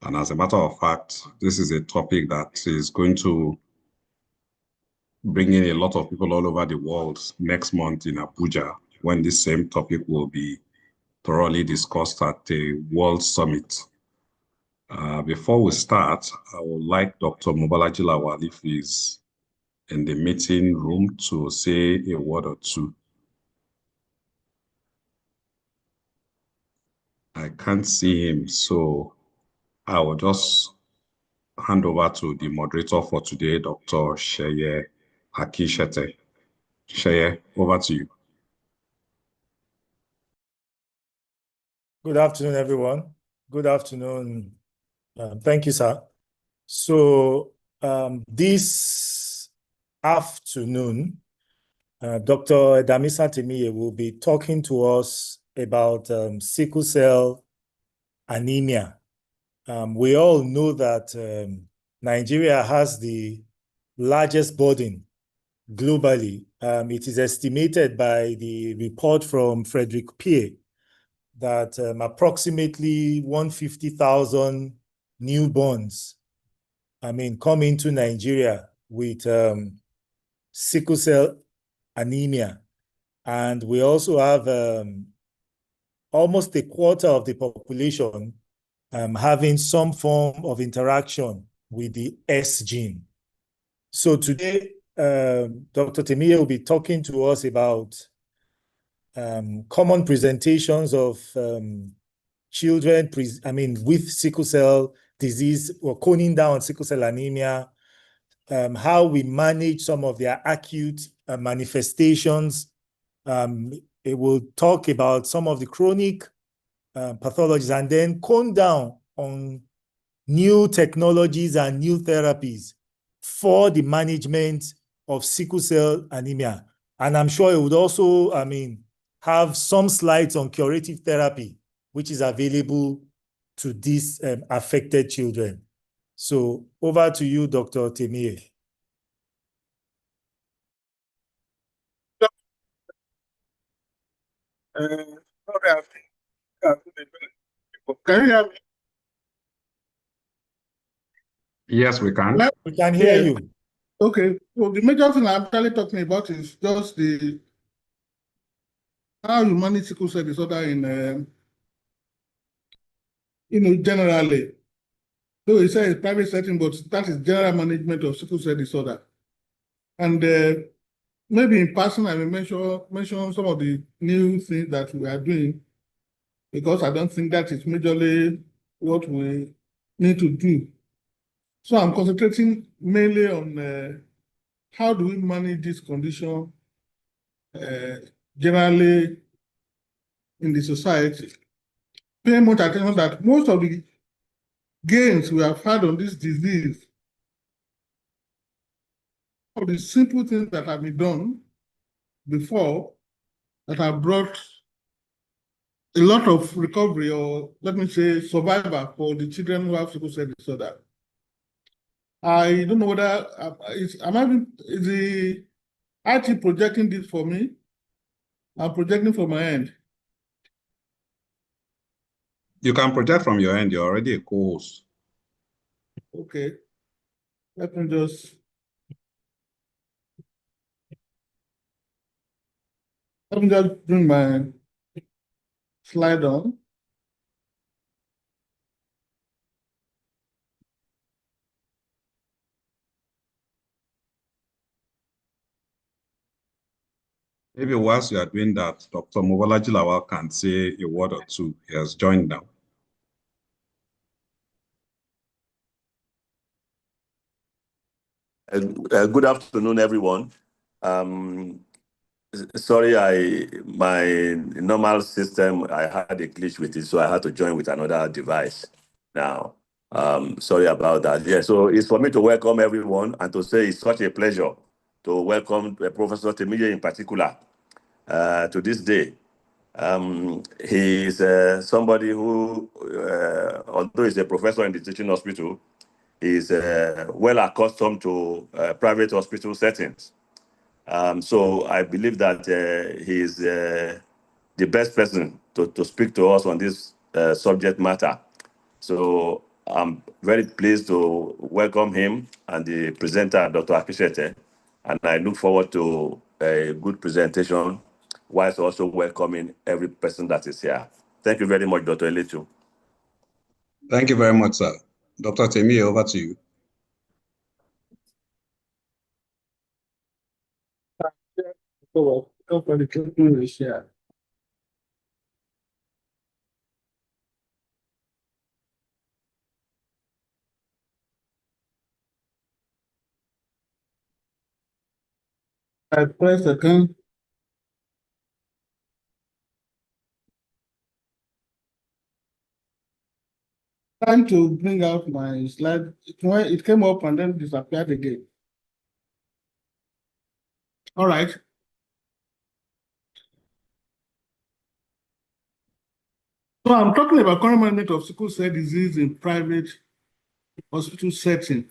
And as a matter of fact, this is a topic that is going to bring in a lot of people all over the world next month in Abuja, when this same topic will be thoroughly discussed at the World Summit. Before we start, I would like Dr. Mobalaji Lawal, if he's in the meeting room, to say a word or two. I can't see him, so I will just hand over to the moderator for today, Dr. Sheye Akishete. Sheye, over to you. Good afternoon, everyone. Good afternoon. Thank you, sir. So this afternoon, Dr. EDAMISAN TEMIYE will be talking to us about sickle cell anemia. We all know that Nigeria has the largest burden globally. It is estimated by the report from Frederick Pierre that approximately 150,000 newborns, come into Nigeria with sickle cell anemia. And we also have almost a quarter of the population having some form of interaction with the S gene. So today, Dr. TEMIYE will be talking to us about common presentations of children, with sickle cell disease or coning down sickle cell anemia, how we manage some of their acute manifestations. It will talk about some of the chronic pathologies, and then cone down on new technologies and new therapies for the management of sickle cell anemia. And I'm sure it would also, have some slides on curative therapy, which is available to these affected children. So over to you, Dr. TEMIYE. Can you hear me? Yes, we can. We can hear you. Okay. Well, the major thing I'm actually talking about is just the how you manage sickle cell disorder in, generally. Though it's a private setting, but that is general management of sickle cell disorder. And maybe in passing, I will mention some of the new things that we are doing, because I don't think that is majorly what we need to do. So I'm concentrating mainly on how do we manage this condition generally in the society. Pay much attention that most of the gains we have had on this disease, all the simple things that have been done before that have brought a lot of recovery, or let me say survival, for the children who have sickle cell disorder. I don't know whether is the IT projecting this for me? I'm projecting from my end. You can project from your end. You're already a co-host. Okay. Let me just bring my slide on. Maybe whilst you are doing that, Dr. Mobalaji Lawal can say a word or two. He has joined now. Good afternoon, everyone. Sorry, my normal system, I had a glitch with it, so I had to join with another device now. Sorry about that. Yeah, so it's for me to welcome everyone and to say it's such a pleasure to welcome Professor TEMIYE in particular to this day. He is somebody who, although he's a professor in the teaching hospital, is well accustomed to private hospital settings. So I believe that he is the best person to speak to us on this subject matter. So I'm very pleased to welcome him and the presenter, Dr. Akishete, and I look forward to a good presentation, whilst also welcoming every person that is here. Thank you very much, Dr. Elitu. Thank you very much, sir. Dr. TEMIYE, over to you. I press again. Trying to bring out my slide. It came up and then disappeared again. All right. So I'm talking about current management of sickle cell disease in private hospital setting.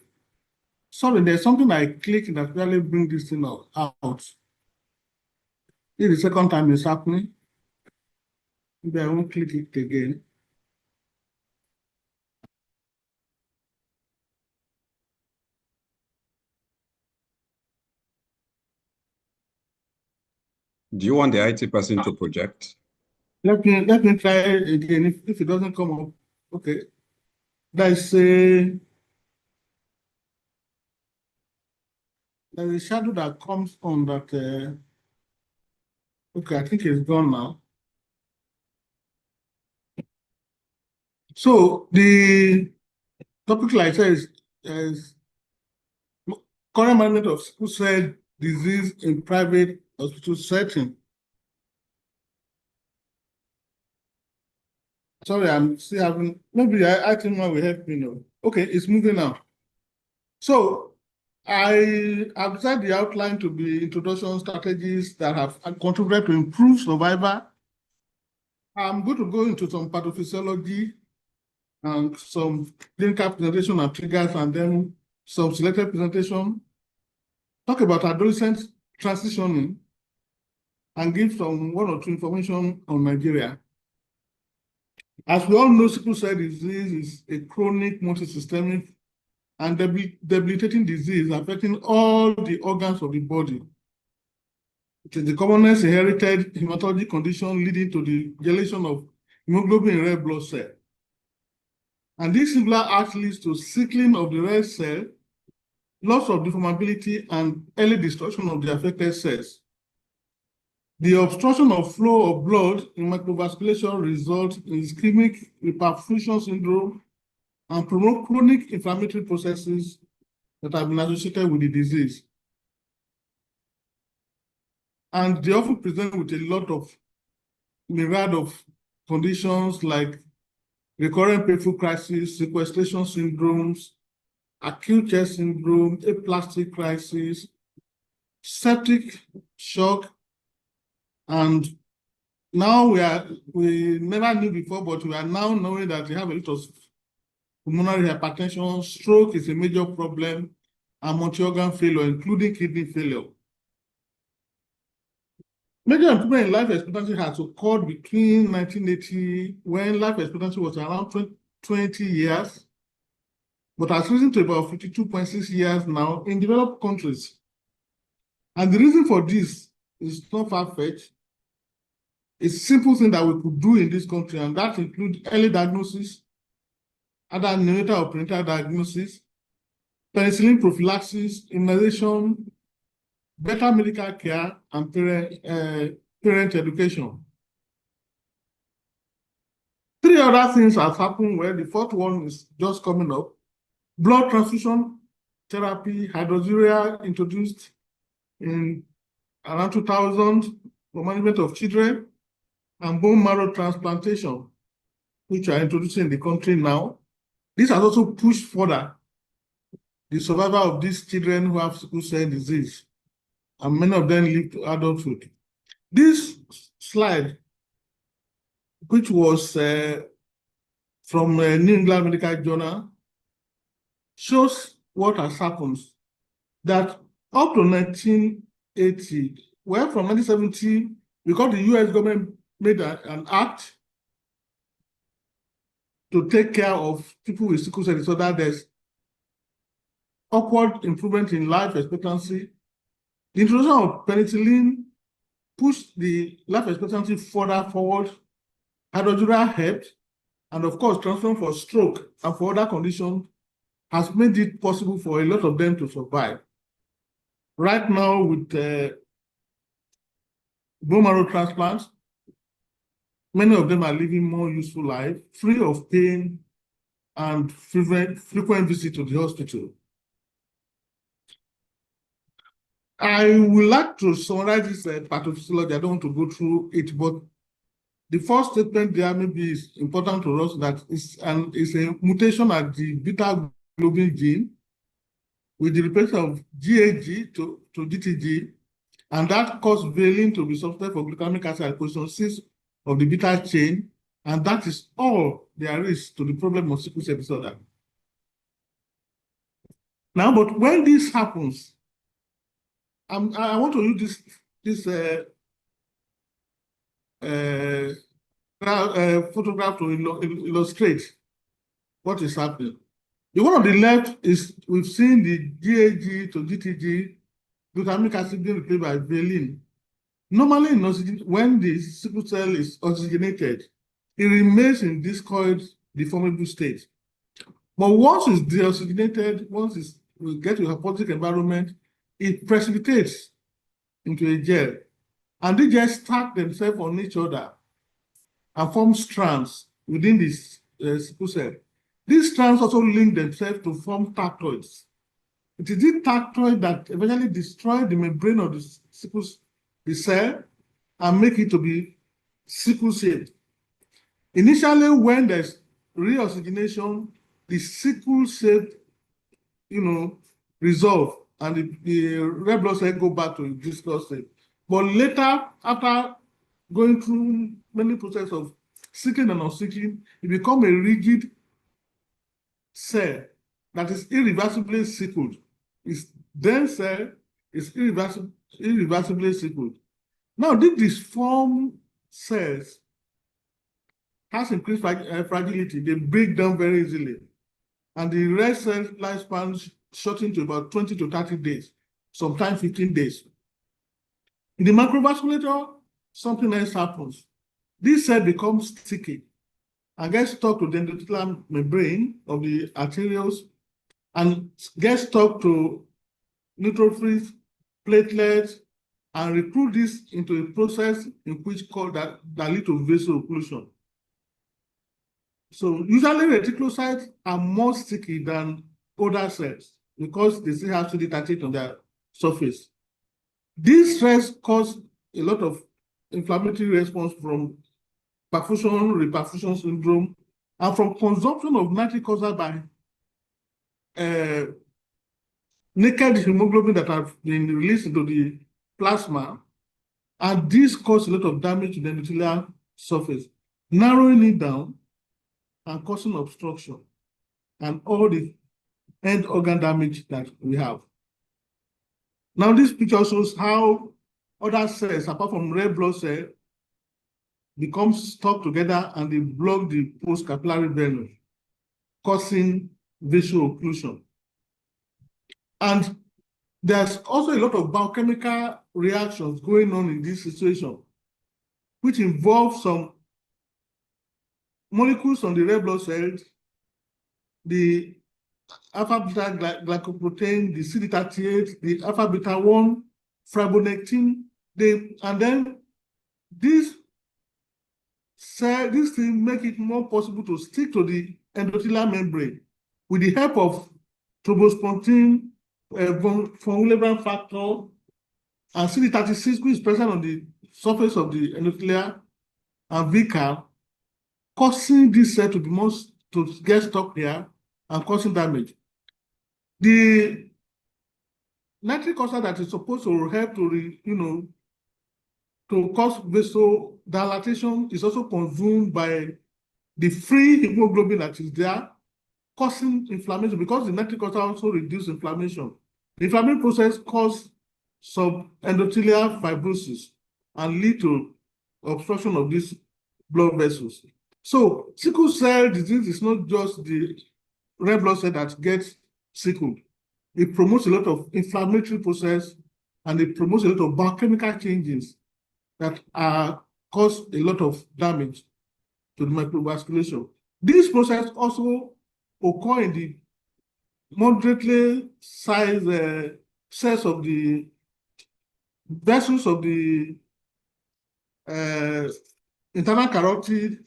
Sorry, there's something I clicked that really bring this thing out. This is the second time it's happening. Maybe I won't click it again. Do you want the IT person to project? Let me try it again. If it doesn't come up, okay. There's a shadow that comes on that. Okay, I think it's gone now. So the topic, like I said, is current management of sickle cell disease in private hospital setting. Sorry, I'm still having, maybe I think one will help me know. Okay, it's moving now. So I have decided the outline to be introduction strategies that have contributed to improve survival. I'm going to go into some pathophysiology and some clinical presentation and triggers, and then some selected presentation. Talk about adolescent transitioning and give some one or two information on Nigeria. As we all know, sickle cell disease is a chronic, multisystemic, and debilitating disease affecting all the organs of the body. It is the commonest inherited hematologic condition leading to the gelation of hemoglobin in red blood cell. And this similar act leads to sickling of the red cell, loss of deformability, and early destruction of the affected cells. The obstruction of flow of blood in microvasculature results in ischemic hyperfusion syndrome and promote chronic inflammatory processes that have been associated with the disease. And they often present with a lot of myriad of conditions like recurrent painful crisis, sequestration syndromes, acute chest syndrome, aplastic crisis, septic shock, and now we never knew before, but we are now knowing that we have a lot of pulmonary hypertension, stroke is a major problem, and multi-organ failure, including kidney failure. Major improvement in life expectancy has occurred between 1980, when life expectancy was around 20 years, but has risen to about 52.6 years now in developed countries. And the reason for this is not far-fetched. It's a simple thing that we could do in this country, and that includes early diagnosis, other neonatal or prenatal diagnosis, penicillin prophylaxis, immunization, better medical care, and parent education. 3 other things have happened where the 4th one is just coming up. Blood transfusion therapy, hydroxyurea introduced in around 2000 for management of children, and bone marrow transplantation, which are introduced in the country now. This has also pushed further the survival of these children who have sickle cell disease, and many of them live to adulthood. This slide, which was from New England Medical Journal, shows what has happened. That up to 1980, well, from 1970, because the US government made an act to take care of people with sickle cell disorder. There's upward improvement in life expectancy. The introduction of penicillin pushed the life expectancy further forward. Hydroxyurea helped, and of course, transfusion for stroke and for other conditions has made it possible for a lot of them to survive. Right now, with bone marrow transplants, many of them are living more useful life, free of pain and frequent visit to the hospital. I would like to summarize this pathophysiology. I don't want to go through it, but the first statement there maybe is important to us, that it's a mutation at the beta globin gene with the replacement of GAG to GTG, and that caused valine to be substituted for glutamic acid at position 6 of the beta chain, and that is all there is to the problem of sickle cell disorder. Now, but when this happens, I want to use this photograph to illustrate what is happening. The one on the left is, we've seen the GAG to GTG, glutamic acid being replaced by valine. Normally, when the sickle cell is oxygenated, it remains in discoid deformable state. But once it's deoxygenated, once we get to a hypoxic environment, it precipitates into a gel. And they just stack themselves on each other and form strands within this sickle cell. These strands also link themselves to form tactoids. It is this tactoid that eventually destroys the membrane of the cell and make it to be sickle-shaped. Initially, when there's reoxygenation, the sickle-shaped, resolve, and the red blood cell go back to its discoid state. But later, after going through many processes of sickling and unsickling, it becomes a rigid cell that is irreversibly sickled. Its dense cell is irreversibly sickled. Now, these disformed cells has increased fragility. They break down very easily. And the red cell lifespan shortened to about 20 to 30 days, sometimes 15 days. In the macrovasculature, something else happens. This cell becomes sticky and gets stuck to the endothelial membrane of the arterioles and gets stuck to neutrophils, platelets, and recruit this into a process in which that leads to vaso-occlusion. So usually reticulocytes are more sticky than other cells because they still have CD38 on their surface. This stress causes a lot of inflammatory response from perfusion, reperfusion syndrome, and from consumption of nitric oxide by naked hemoglobin that have been released into the plasma, and this causes a lot of damage to the endothelial surface, narrowing it down and causing obstruction and all the end organ damage that we have. Now, this picture shows how other cells, apart from red blood cell, become stuck together and they block the post-capillary venous, causing vaso-occlusion. And there's also a lot of biochemical reactions going on in this situation, which involve some molecules on the red blood cells, the alpha-beta glycoprotein, the CD38, the alpha-beta-1, fibronectin, and then these things make it more possible to stick to the endothelial membrane with the help of thrombopoietin, von Willebrand factor, and CD36, which is present on the surface of the endothelium, and VCAL, causing this cell to get stuck there and causing damage. The nitric oxide that is supposed to help to cause vasodilatation is also consumed by the free hemoglobin that is there, causing inflammation because the nitric oxide also reduces inflammation. The inflammatory process causes subendothelial fibrosis and lead to obstruction of these blood vessels. So sickle cell disease is not just the red blood cell that gets sickled. It promotes a lot of inflammatory process, and it promotes a lot of biochemical changes that cause a lot of damage to the microvasculature. This process also occur in the moderately sized cells of the vessels of the internal carotid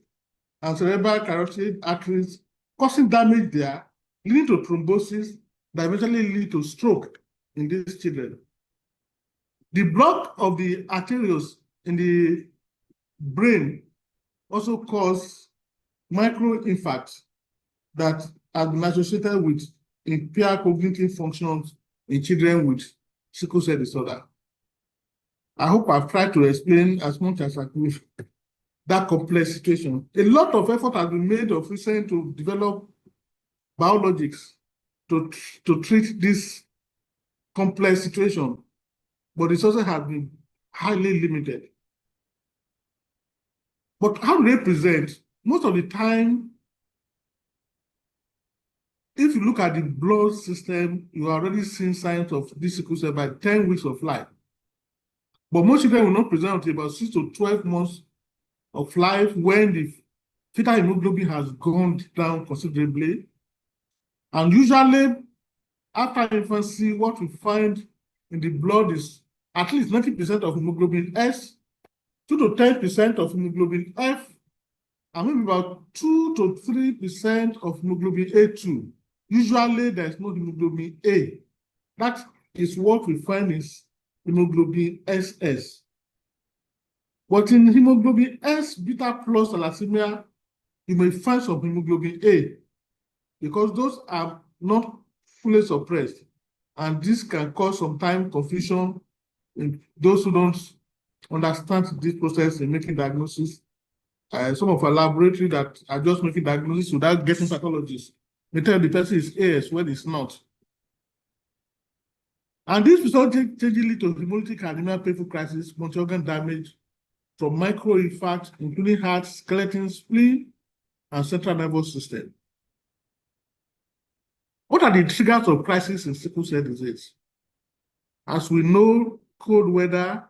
and cerebral carotid arteries, causing damage there, leading to thrombosis that eventually lead to stroke in these children. The block of the arterioles in the brain also cause microinfarcts that have been associated with impaired cognitive functions in children with sickle cell disorder. I hope I've tried to explain as much as I could that complex situation. A lot of effort has been made of recent to develop biologics to treat this complex situation, but resources have been highly limited. But how do they present? Most of the time, if you look at the blood system, you are already seeing signs of this sickle cell by 10 weeks of life. But most children will not present until about 6 to 12 months of life when the fetal hemoglobin has gone down considerably. And usually, after infancy, what we find in the blood is at least 90% of hemoglobin S, 2 to 10% of hemoglobin F, and maybe about 2 to 3% of hemoglobin A2. Usually, there's no hemoglobin A. That is what we find is hemoglobin SS. But in hemoglobin S beta plus thalassemia, you may find some hemoglobin A because those are not fully suppressed. And this can cause sometimes confusion in those who don't understand this process in making diagnosis. Some of our laboratory that are just making diagnosis without getting pathologists may tell the person is AS when it's not. And this result changes lead to hemolytic anemia, painful crisis, multi-organ damage from microinfarct, including heart, skeleton, spleen, and central nervous system. What are the triggers of crisis in sickle cell disease? As we know, cold weather,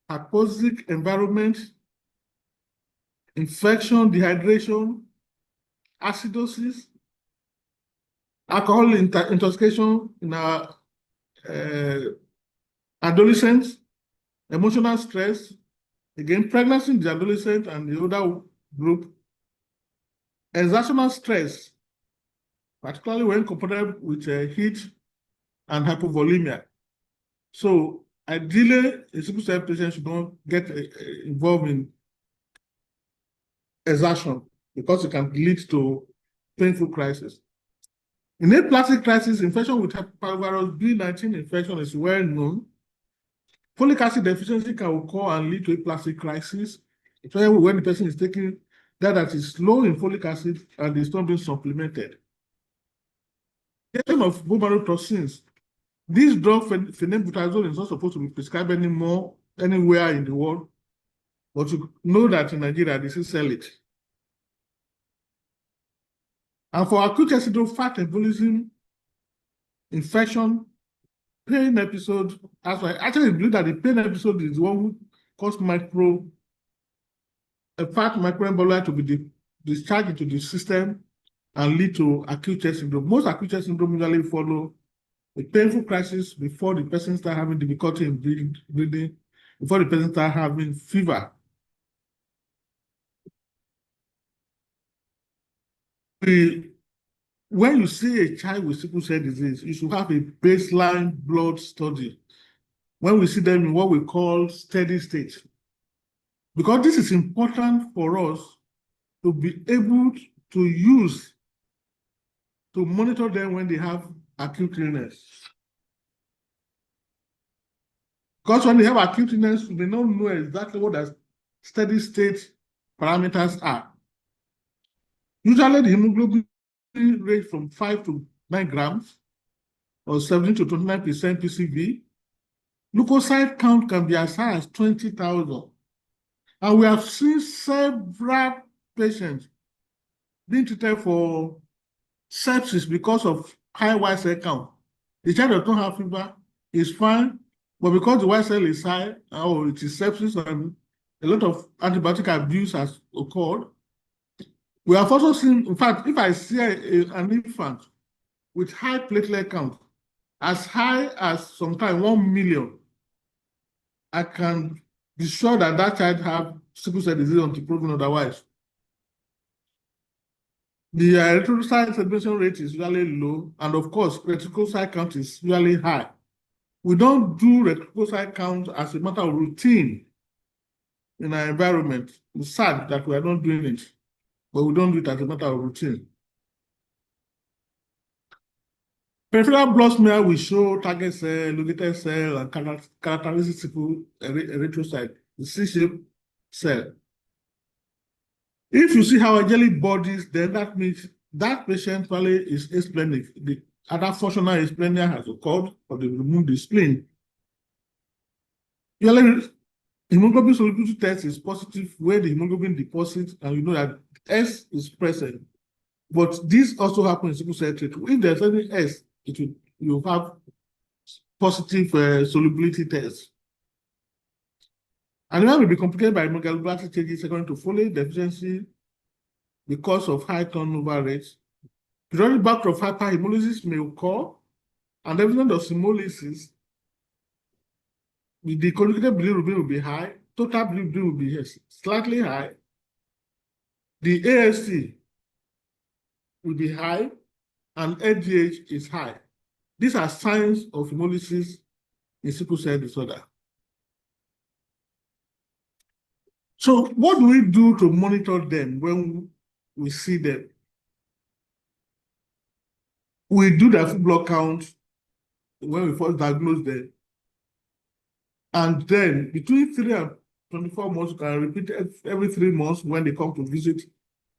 hypoxic environment, infection, dehydration, acidosis, alcohol intoxication in our adolescents, emotional stress, again, pregnancy in the adolescent and the older group, exertional stress, particularly when compared with heat and hypovolemia. So ideally, a sickle cell patient should not get involved in exertion because it can lead to painful crisis. In aplastic crisis, infection with parvovirus B19 infection is well known. Folic acid deficiency can occur and lead to aplastic crisis, especially when the person is taking that is low in folic acid and is not being supplemented. In terms of bone marrow toxins, this drug phenylbutazole is not supposed to be prescribed anymore anywhere in the world, but you know that in Nigeria they still sell it. And for acute acidotic fat embolism, infection, pain episode, as I actually believe that the pain episode is the one who causes fat microembolia to be discharged into the system and lead to acute chest syndrome. Most acute chest syndrome usually follow a painful crisis before the person starts having difficulty in breathing, before the person starts having fever. When you see a child with sickle cell disease, you should have a baseline blood study when we see them in what we call steady state. Because this is important for us to be able to use to monitor them when they have acute illness. Because when they have acute illness, we may not know exactly what the steady state parameters are. Usually the hemoglobin range from 5 to 9 grams or 70 to 29% PCV. Leukocyte count can be as high as 20,000. And we have seen several patients being treated for sepsis because of high white cell count. The child does not have fever, is fine, but because the white cell is high, or it is sepsis and a lot of antibiotic abuse has occurred. We have also seen, in fact, if I see an infant with high platelet count, as high as sometimes 1 million, I can be sure that that child have sickle cell disease until proven otherwise. The erythrocyte sedimentation rate is usually low, and of course, reticulocyte count is usually high. We don't do reticulocyte count as a matter of routine in our environment. It's sad that we are not doing it, but we don't do it as a matter of routine. Peripheral blood smear will show target cell, elongated cell, and characteristic erythrocyte, the C-shaped cell. If you see hydrogelic bodies, then that means that patient probably is asplenic. The other functional asplenia has occurred, or they removed the spleen. Usually, hemoglobin solubility test is positive where the hemoglobin deposits, and you know that S is present. But this also happens in sickle cell trait. If there's any S, you have positive solubility test. Anemia will be complicated by hemoglobin changes secondary to folate deficiency because of high turnover rates. Periodic bout of hyperhemolysis may occur, and evidence of hemolysis, the conjugated bilirubin will be high, total bilirubin will be slightly high, the AST will be high, and LDH is high. These are signs of hemolysis in sickle cell disorder. So what do we do to monitor them when we see them? We do the full blood count when we first diagnose them. And then between 3 and 24 months, we can repeat every 3 months when they come to visit.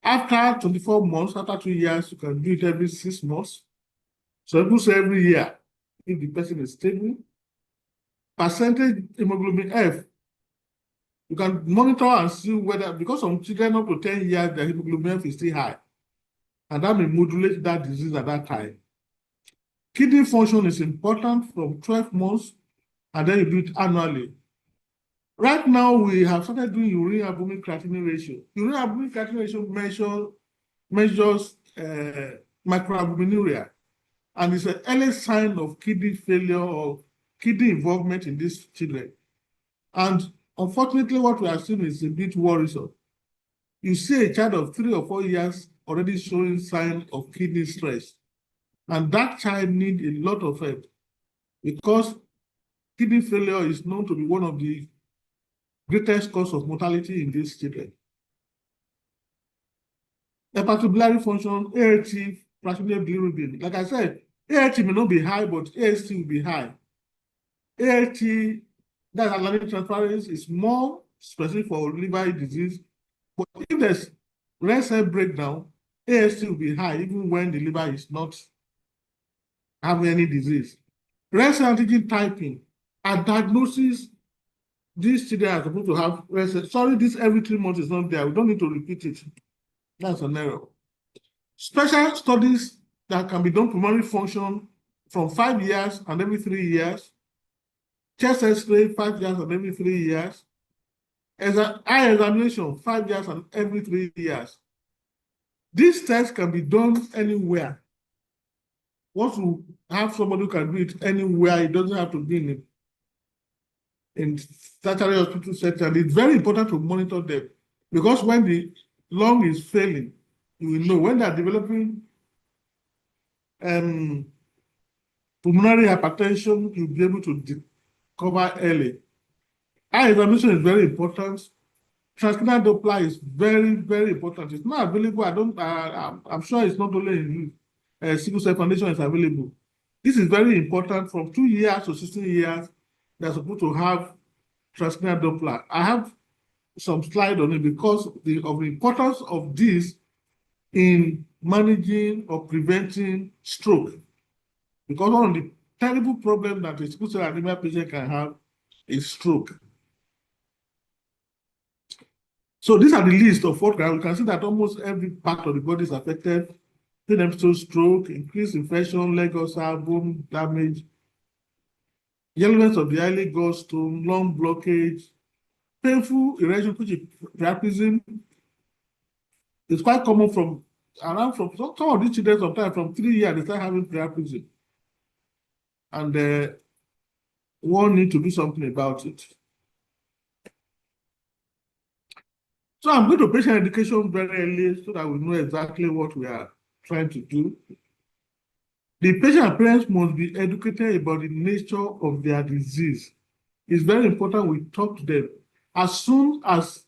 After 24 months, after 2 years, you can do it every 6 months. So people say every year, if the person is stable. Percentage hemoglobin F, you can monitor and see whether, because some children up to 10 years, their hemoglobin F is still high. And that may modulate that disease at that time. Kidney function is important from 12 months, and then you do it annually. Right now, we have started doing urine albumin creatinine ratio. Urine albumin creatinine ratio measures microalbuminuria, and it's an early sign of kidney failure or kidney involvement in these children. And unfortunately, what we are seeing is a bit worrisome. You see a child of 3 or 4 years already showing signs of kidney stress, and that child needs a lot of help because kidney failure is known to be one of the greatest cause of mortality in these children. Hepatobiliary function, ALT, fractional bilirubin. Like I said, ALT may not be high, but AST will be high. ALT, that's alanine transferase, is more specific for liver disease. But if there's red cell breakdown, AST will be high even when the liver is not having any disease. Red cell antigen typing, at diagnosis, these children are supposed to have red cell. Sorry, this every 3 months is not there. We don't need to repeat it. That's an error. Special studies that can be done pulmonary function from 5 years and every 3 years. Chest X-ray 5 years and every 3 years. Eye examination 5 years and every 3 years. These tests can be done anywhere. Once you have somebody who can do it anywhere, it doesn't have to be in tertiary hospital setting. It's very important to monitor them because when the lung is failing, you will know. When they are developing pulmonary hypertension, you'll be able to discover early. Eye examination is very important. Transcranial Doppler is very, very important. It's not available. I'm sure it's not only in Sickle Cell Foundation is available. This is very important. From 2 years to 16 years, they're supposed to have transcranial Doppler. I have some slide on it because of the importance of this in managing or preventing stroke. Because one of the terrible problems that a sickle cell anemia patient can have is stroke. So these are the list of what we can see that almost every part of the body is affected. Pain episode, stroke, increased infection, leg ulcer, bone damage, yellowing of the eyelid, gallstone, lung blockage, painful erection, which is priapism. It's quite common from some of these children, sometimes from 3 years, they start having priapism. And one need to do something about it. So I'm going to patient education very early so that we know exactly what we are trying to do. The patient and parents must be educated about the nature of their disease. It's very important we talk to them. As soon as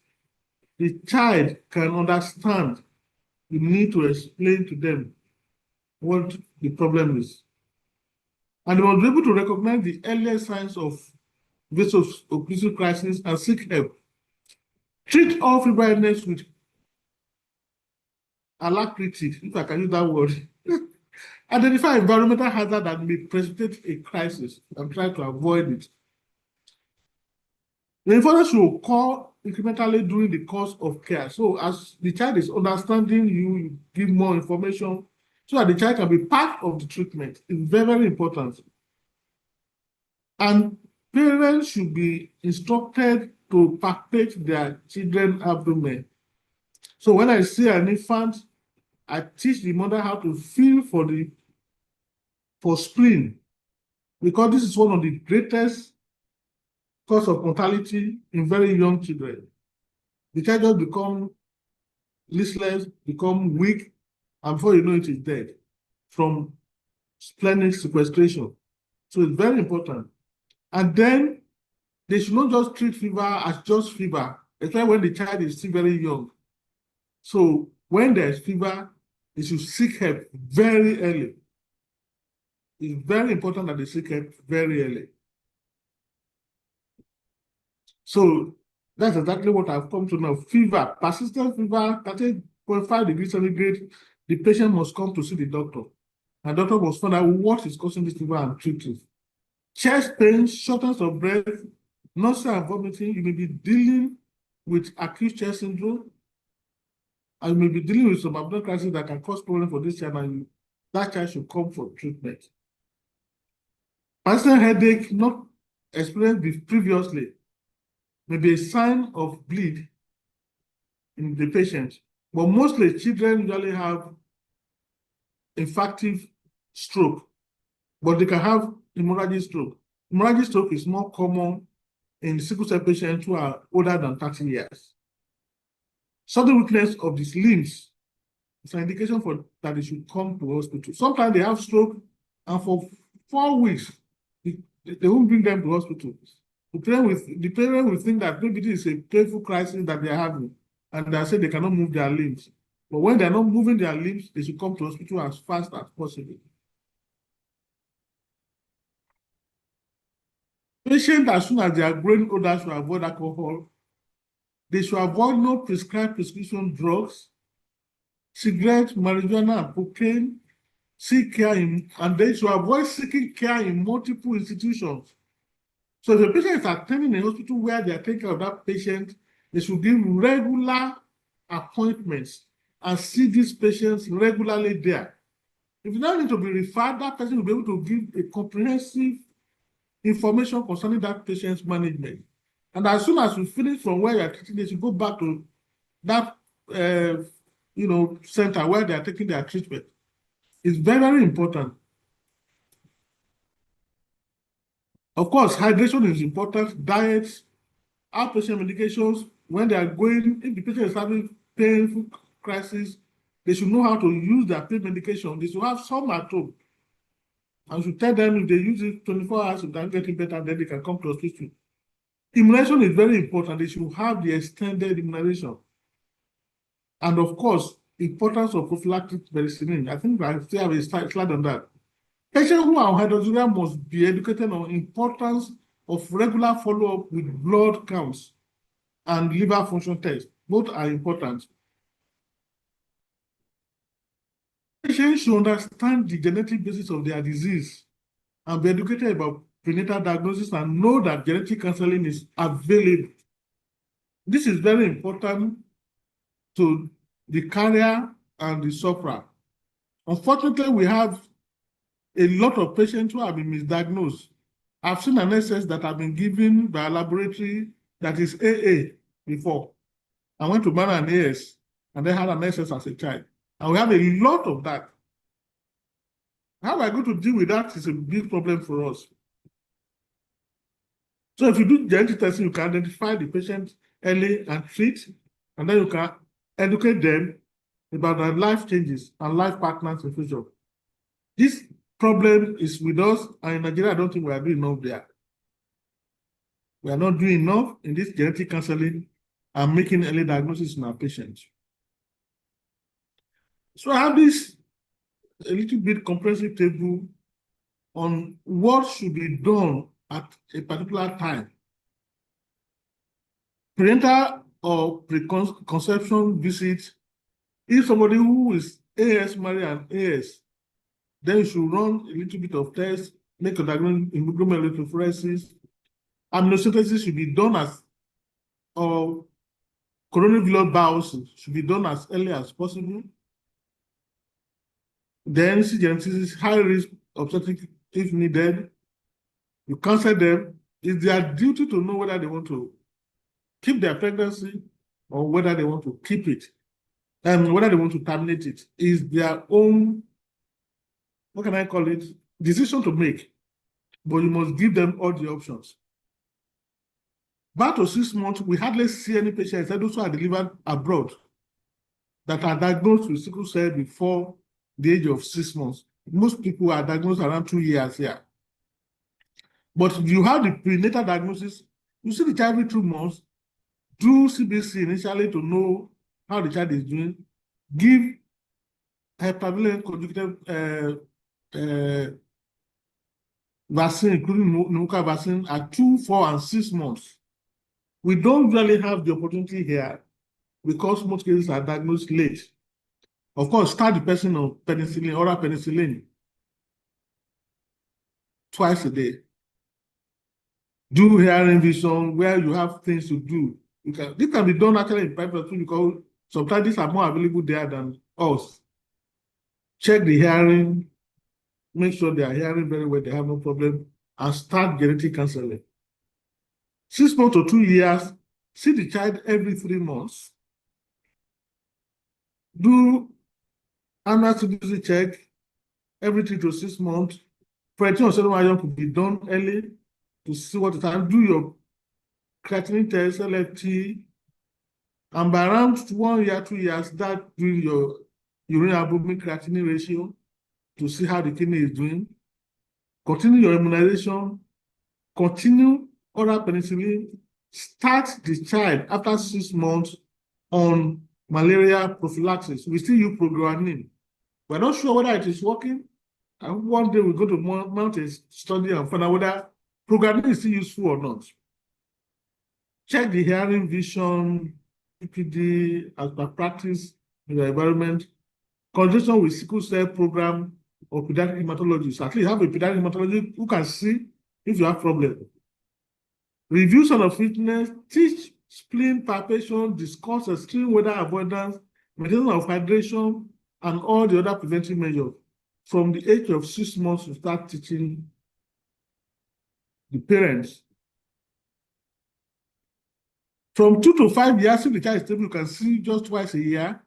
the child can understand, you need to explain to them what the problem is. And they must be able to recognize the earlier signs of vaso-occlusive crisis and seek help. Treat all febrile illness with alacrity, if I can use that word. Identify environmental hazard that may precipitate a crisis and try to avoid it. The information should occur incrementally during the course of care. So as the child is understanding you give more information so that the child can be part of the treatment. It's very, very important. And parents should be instructed to palpate their children's abdomen. So when I see an infant, I teach the mother how to feel for spleen, because this is one of the greatest cause of mortality in very young children. The child just become listless, become weak, and before you know it, is dead from splenic sequestration. So it's very important. And then they should not just treat fever as just fever, especially when the child is still very young. So when there's fever, they should seek help very early. It's very important that they seek help very early. So that's exactly what I've come to know. Fever, persistent fever, 30.5 degrees centigrade, the patient must come to see the doctor. And the doctor must find out what is causing this fever and treat it. Chest pain, shortness of breath, nausea and vomiting. You may be dealing with acute chest syndrome, and you may be dealing with some abdominal crisis that can cause problems for this child, and that child should come for treatment. Persistent headache not experienced previously may be a sign of bleed in the patient, but mostly children usually have infarctive stroke, but they can have hemorrhagic stroke. Hemorrhagic stroke is more common in sickle cell patients who are older than 30 years. Sudden weakness of these limbs is an indication that they should come to hospital. Sometimes they have stroke, and for 4 weeks, they won't bring them to hospital. The parent will think that maybe this is a painful crisis that they are having, and they say they cannot move their limbs. But when they're not moving their limbs, they should come to hospital as fast as possible. Patients, as soon as they are growing older, should avoid alcohol. They should avoid no prescribed prescription drugs, cigarettes, marijuana, and cocaine. Seek care and they should avoid seeking care in multiple institutions. So if a patient is attending a hospital where they are taking care of that patient, they should give regular appointments and see these patients regularly there. If you now need to be referred, that person will be able to give a comprehensive information concerning that patient's management. And as soon as you finish from where you are treating, they should go back to that center where they are taking their treatment. It's very, very important. Of course, hydration is important, diet, outpatient medications. When they are going, if the patient is having painful crisis, they should know how to use their pain medication. They should have some at home. And should tell them if they use it 24 hours, if they're getting better, then they can come to hospital. Immunization is very important. They should have the extended immunization. And of course, importance of prophylactic medicine. I think I still have a slide on that. Patients who are on hydroxyurea must be educated on the importance of regular follow-up with blood counts and liver function tests. Both are important. Patients should understand the genetic basis of their disease and be educated about prenatal diagnosis and know that genetic counseling is available. This is very important to the carrier and the sufferer. Unfortunately, we have a lot of patients who have been misdiagnosed. I've seen an SS that have been given by a laboratory that is AA before. I went to manage an AS and they had an SS as a child. And we have a lot of that. How am I going to deal with that is a big problem for us. So if you do genetic testing, you can identify the patient early and treat, and then you can educate them about their life changes and life partners in the future. This problem is with us, and in Nigeria, I don't think we are doing enough there. We are not doing enough in this genetic counseling and making early diagnosis in our patients. So I have this a little bit comprehensive table on what should be done at a particular time. Parental or preconception visit, if somebody who is AS married and AS, then you should run a little bit of tests, make a diagnosis, hemoglobin electrophoresis. Amniocentesis should be done as, or coronary blood biopsy should be done as early as possible. Then genesis, high risk obstetric if needed. You counsel them. It's their duty to know whether they want to keep their pregnancy or whether they want to keep it, and whether they want to terminate it. Is their own, what can I call it, decision to make. But you must give them all the options. Back to 6 months, we hardly see any patients, those who are delivered abroad, that are diagnosed with sickle cell before the age of 6 months. Most people are diagnosed around 2 years here. But you have the prenatal diagnosis, you see the child every 2 months, do CBC initially to know how the child is doing, give heptavalent conjugated vaccine, including pneumococcal vaccine, at 2, 4, and 6 months. We don't really have the opportunity here because most cases are diagnosed late. Of course, start the person on penicillin, oral penicillin, twice a day. Do hearing vision where you have things to do. This can be done actually in private too, because sometimes these are more available there than us. Check the hearing, make sure they are hearing very well, they have no problem, and start genetic counseling. 6 months to 2 years, see the child every 3 months. Do annual CBC check every 3 to 6 months. Ferritin or serum iron could be done early to see what it can do. Your creatinine test, LFT, and by around 1 year, 2 years, start doing your urine albumin creatinine ratio to see how the kidney is doing. Continue your immunization, continue oral penicillin, start the child after 6 months on malaria prophylaxis. We still use progranulin. We're not sure whether it is working. And one day we're going to mount a study and find out whether progranulin is still useful or not. Check the hearing, vision, PPD as per practice in the environment. Conjunction with sickle cell program or pediatric hematologist. At least have a pediatric hematologist who can see if you have problem. Review son of fitness, teach spleen palpation, discuss extreme weather avoidance, maintenance of hydration, and all the other preventive measures. From the age of 6 months, to start teaching the parents. From 2 to 5 years, if the child is stable, you can see just twice a year,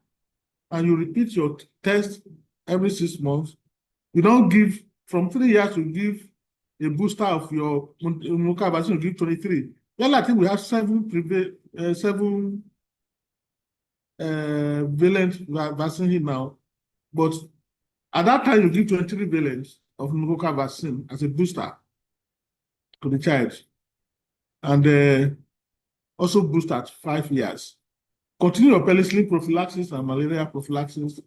and you repeat your test every 6 months. You don't give, from 3 years, you give a booster of your pneumococcal vaccine, you give 23. Well, I think we have 7 valent vaccine here now, but at that time, you give 23 valents of pneumococcal vaccine as a booster to the child, and also boost at 5 years. Continue your penicillin prophylaxis and malaria prophylaxis.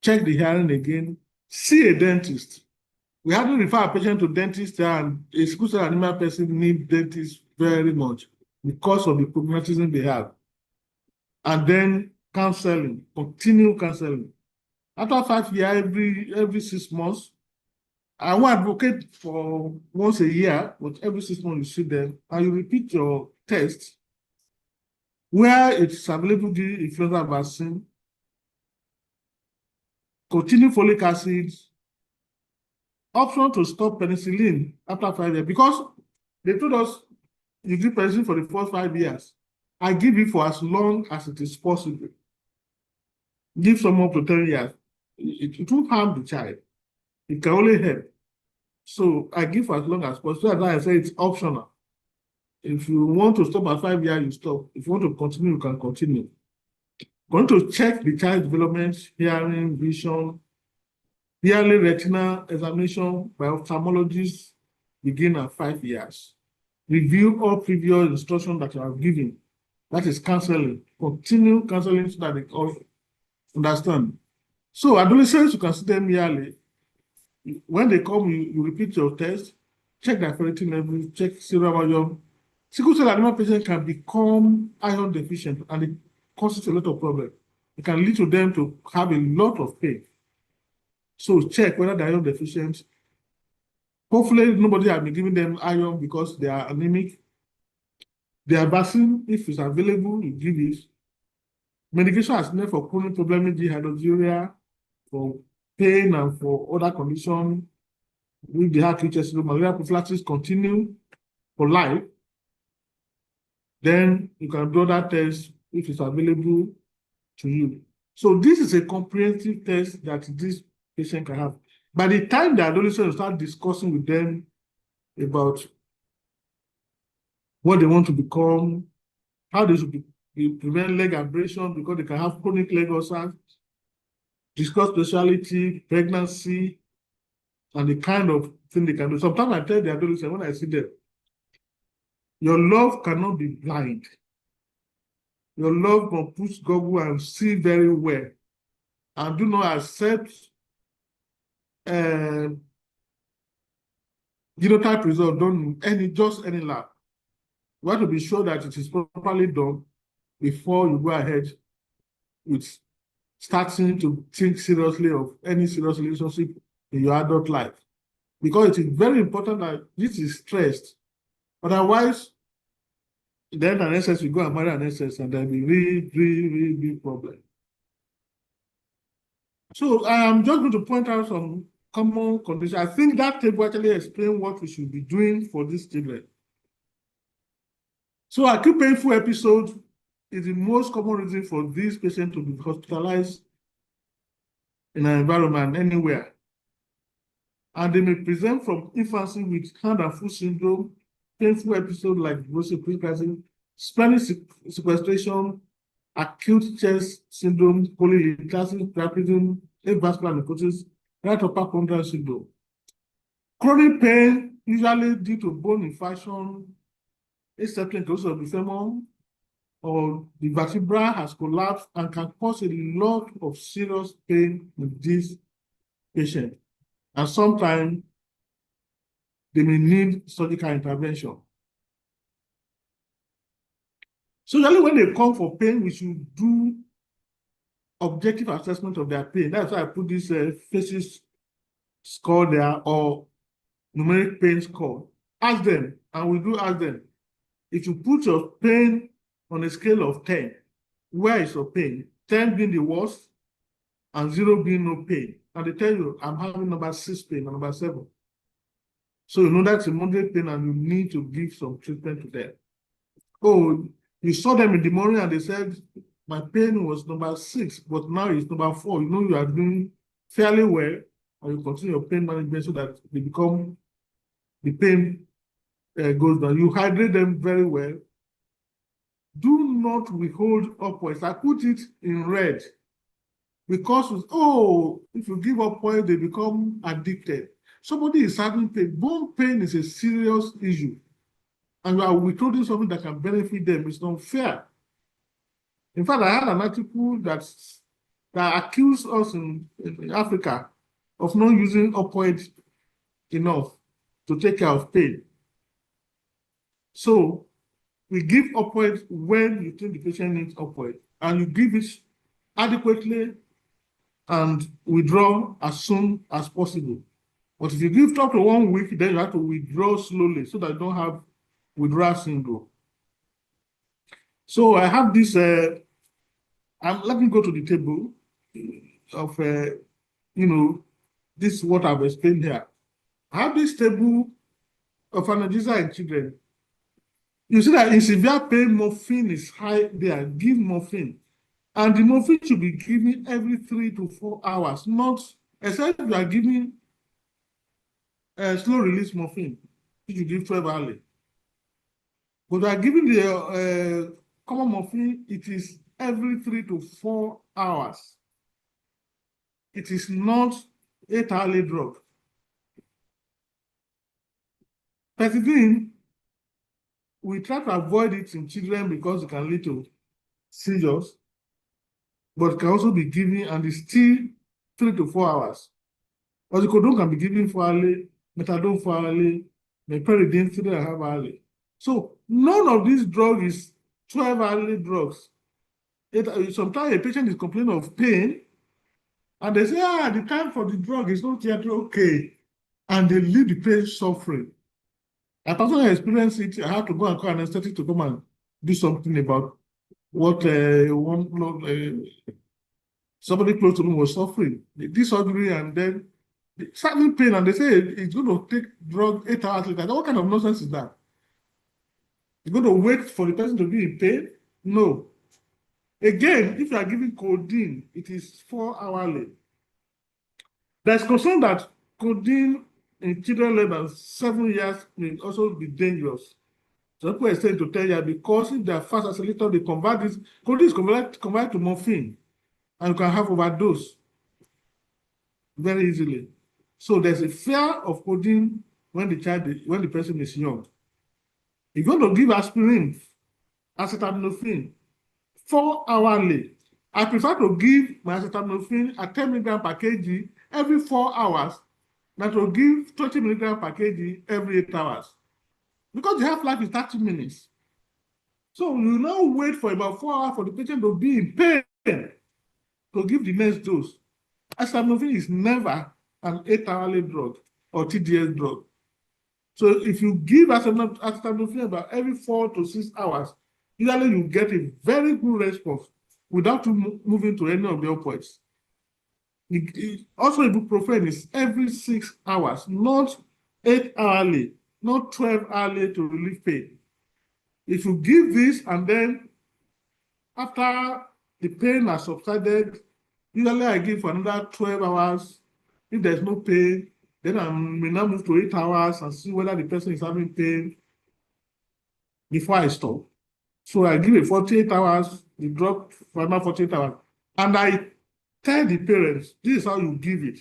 Check the hearing again. See a dentist. We have to refer a patient to dentist, and a sickle cell anemia person needs dentist very much because of the prognosticism they have. And then counseling, continue counseling. After 5 years, every 6 months, I will advocate for once a year, but every 6 months you see them, and you repeat your test Where it's available, the influenza vaccine, continue folic acid, option to stop penicillin after 5 years, because they told us you give penicillin for the first 5 years. I give it for as long as it is possible. Give some up to 10 years. It won't harm the child. It can only help. So I give for as long as possible. That's why I say it's optional. If you want to stop at 5 years, you stop. If you want to continue, you can continue. Going to check the child development, hearing, vision, yearly retinal examination by ophthalmologists begin at 5 years. Review all previous instructions that you have given. That is counseling. Continue counseling so that they all understand. So adolescents, you can see them yearly. When they come, you repeat your test, check their ferritin level, check serum iron. Sickle cell anemia patients can become iron deficient, and it causes a lot of problems. It can lead to them to have a lot of pain. So check whether they're iron deficient. Hopefully, nobody has been giving them iron because they are anemic. Their vaccine, if it's available, you give it. Medication is needed for chronic problem, hydroxyurea, for pain and for other conditions. If they have acute chest syndrome, malaria prophylaxis continue for life. Then you can do that test if it's available to you. So this is a comprehensive test that this patient can have. By the time the adolescent start discussing with them about what they want to become, how they should prevent leg abrasion because they can have chronic leg ulcers, discuss specialty, pregnancy, and the kind of thing they can do. Sometimes I tell the adolescent when I see them, your love cannot be blind. Your love can put goggle and see very well. And do not accept genotype result done just any lab. You want to be sure that it is properly done before you go ahead with starting to think seriously of any serious relationship in your adult life. Because it is very important that this is stressed. Otherwise, then an SS will go and marry an SS, and there will be really big problem. So I am just going to point out some common conditions. I think that table actually explains what we should be doing for this children. So acute painful episode is the most common reason for this patient to be hospitalized in an environment anywhere. And they may present from infancy with hand and foot syndrome, painful episode like vasopressin, splenic sequestration, acute chest syndrome, polylithasis, priapism, avascular necrosis, right upper chondral syndrome. Chronic pain, usually due to bone infarction, accepting cause of the femur, or the vertebra has collapsed and can cause a lot of serious pain in this patient. And sometimes they may need surgical intervention. So usually when they come for pain, we should do objective assessment of their pain. That's why I put this FACES score there, or numeric pain score. Ask them, and we do ask them, if you put your pain on a scale of 10, where is your pain? 10 being the worst, and 0 being no pain. And they tell you, I'm having number 6 pain, or number 7. So you know that's a moderate pain, and you need to give some treatment to them. Oh, you saw them in the morning and they said, my pain was number 6, but now it's number 4. You know you are doing fairly well, and you continue your pain management so that they become, the pain goes down. You hydrate them very well. Do not withhold upwards. I put it in red because, if you give upwards, they become addicted. Somebody is having pain. Bone pain is a serious issue. And you are withholding something that can benefit them. It's not fair. In fact, I had an article that accused us in Africa of not using opioid enough to take care of pain. So we give opioid when you think the patient needs opioid, and you give it adequately and withdraw as soon as possible. But if you give up to 1 week, then you have to withdraw slowly so that you don't have withdrawal syndrome. So I have this, let me go to the table of, this is what I've explained here. I have this table of analgesia in children. You see that in severe pain, morphine is high there. Give morphine. And the morphine should be given every 3 to 4 hours, not except you are giving slow release morphine. You give 12 hourly. But you are giving the common morphine, it is every 3 to 4 hours. It is not 8-hourly drug. Pethidine, we try to avoid it in children because it can lead to seizures, but it can also be given and it's still 3 to 4 hours. Oxycodone can be given 4 hourly, methadone 4 hourly, meperidine 3.5 hourly. So none of these drugs is 12-hourly drugs. Sometimes a patient is complaining of pain, and they say, the time for the drug is not yet okay, and they leave the pain suffering. I personally experienced it. I had to go and call an anesthetic to come and do something about what somebody close to me was suffering. They did surgery and then starting pain, and they say it's going to take drug 8 hours later. What kind of nonsense is that? You're going to wait for the person to be in pain? No. Again, if you are giving codeine, it is 4 hourly. There's concern that codeine in children less than 7 years may also be dangerous. Some people extend to 10 years because if they are fast accelerator, they convert this. Codeine is converted to morphine, and you can have overdose very easily. So there's a fear of codeine when the person is young. If you're going to give aspirin, acetaminophen, 4 hourly, I prefer to give my acetaminophen at 10 milligrams per kg every 4 hours than to give 20 milligrams per kg every 8 hours. Because the half-life is 30 minutes. So you now wait for about 4 hours for the patient to be in pain to give the next dose. Acetaminophen is never an 8-hourly drug or TDS drug. So if you give acetaminophen about every 4 to 6 hours, usually you get a very good response without moving to any of the opioids. Also, ibuprofen is every 6 hours, not 8 hourly, not 12 hourly to relieve pain. If you give this and then after the pain has subsided, usually I give for another 12 hours. If there's no pain, then I may now move to 8 hours and see whether the person is having pain before I stop. So I give it 48 hours, the drug for another 48 hours. And I tell the parents, this is how you give it.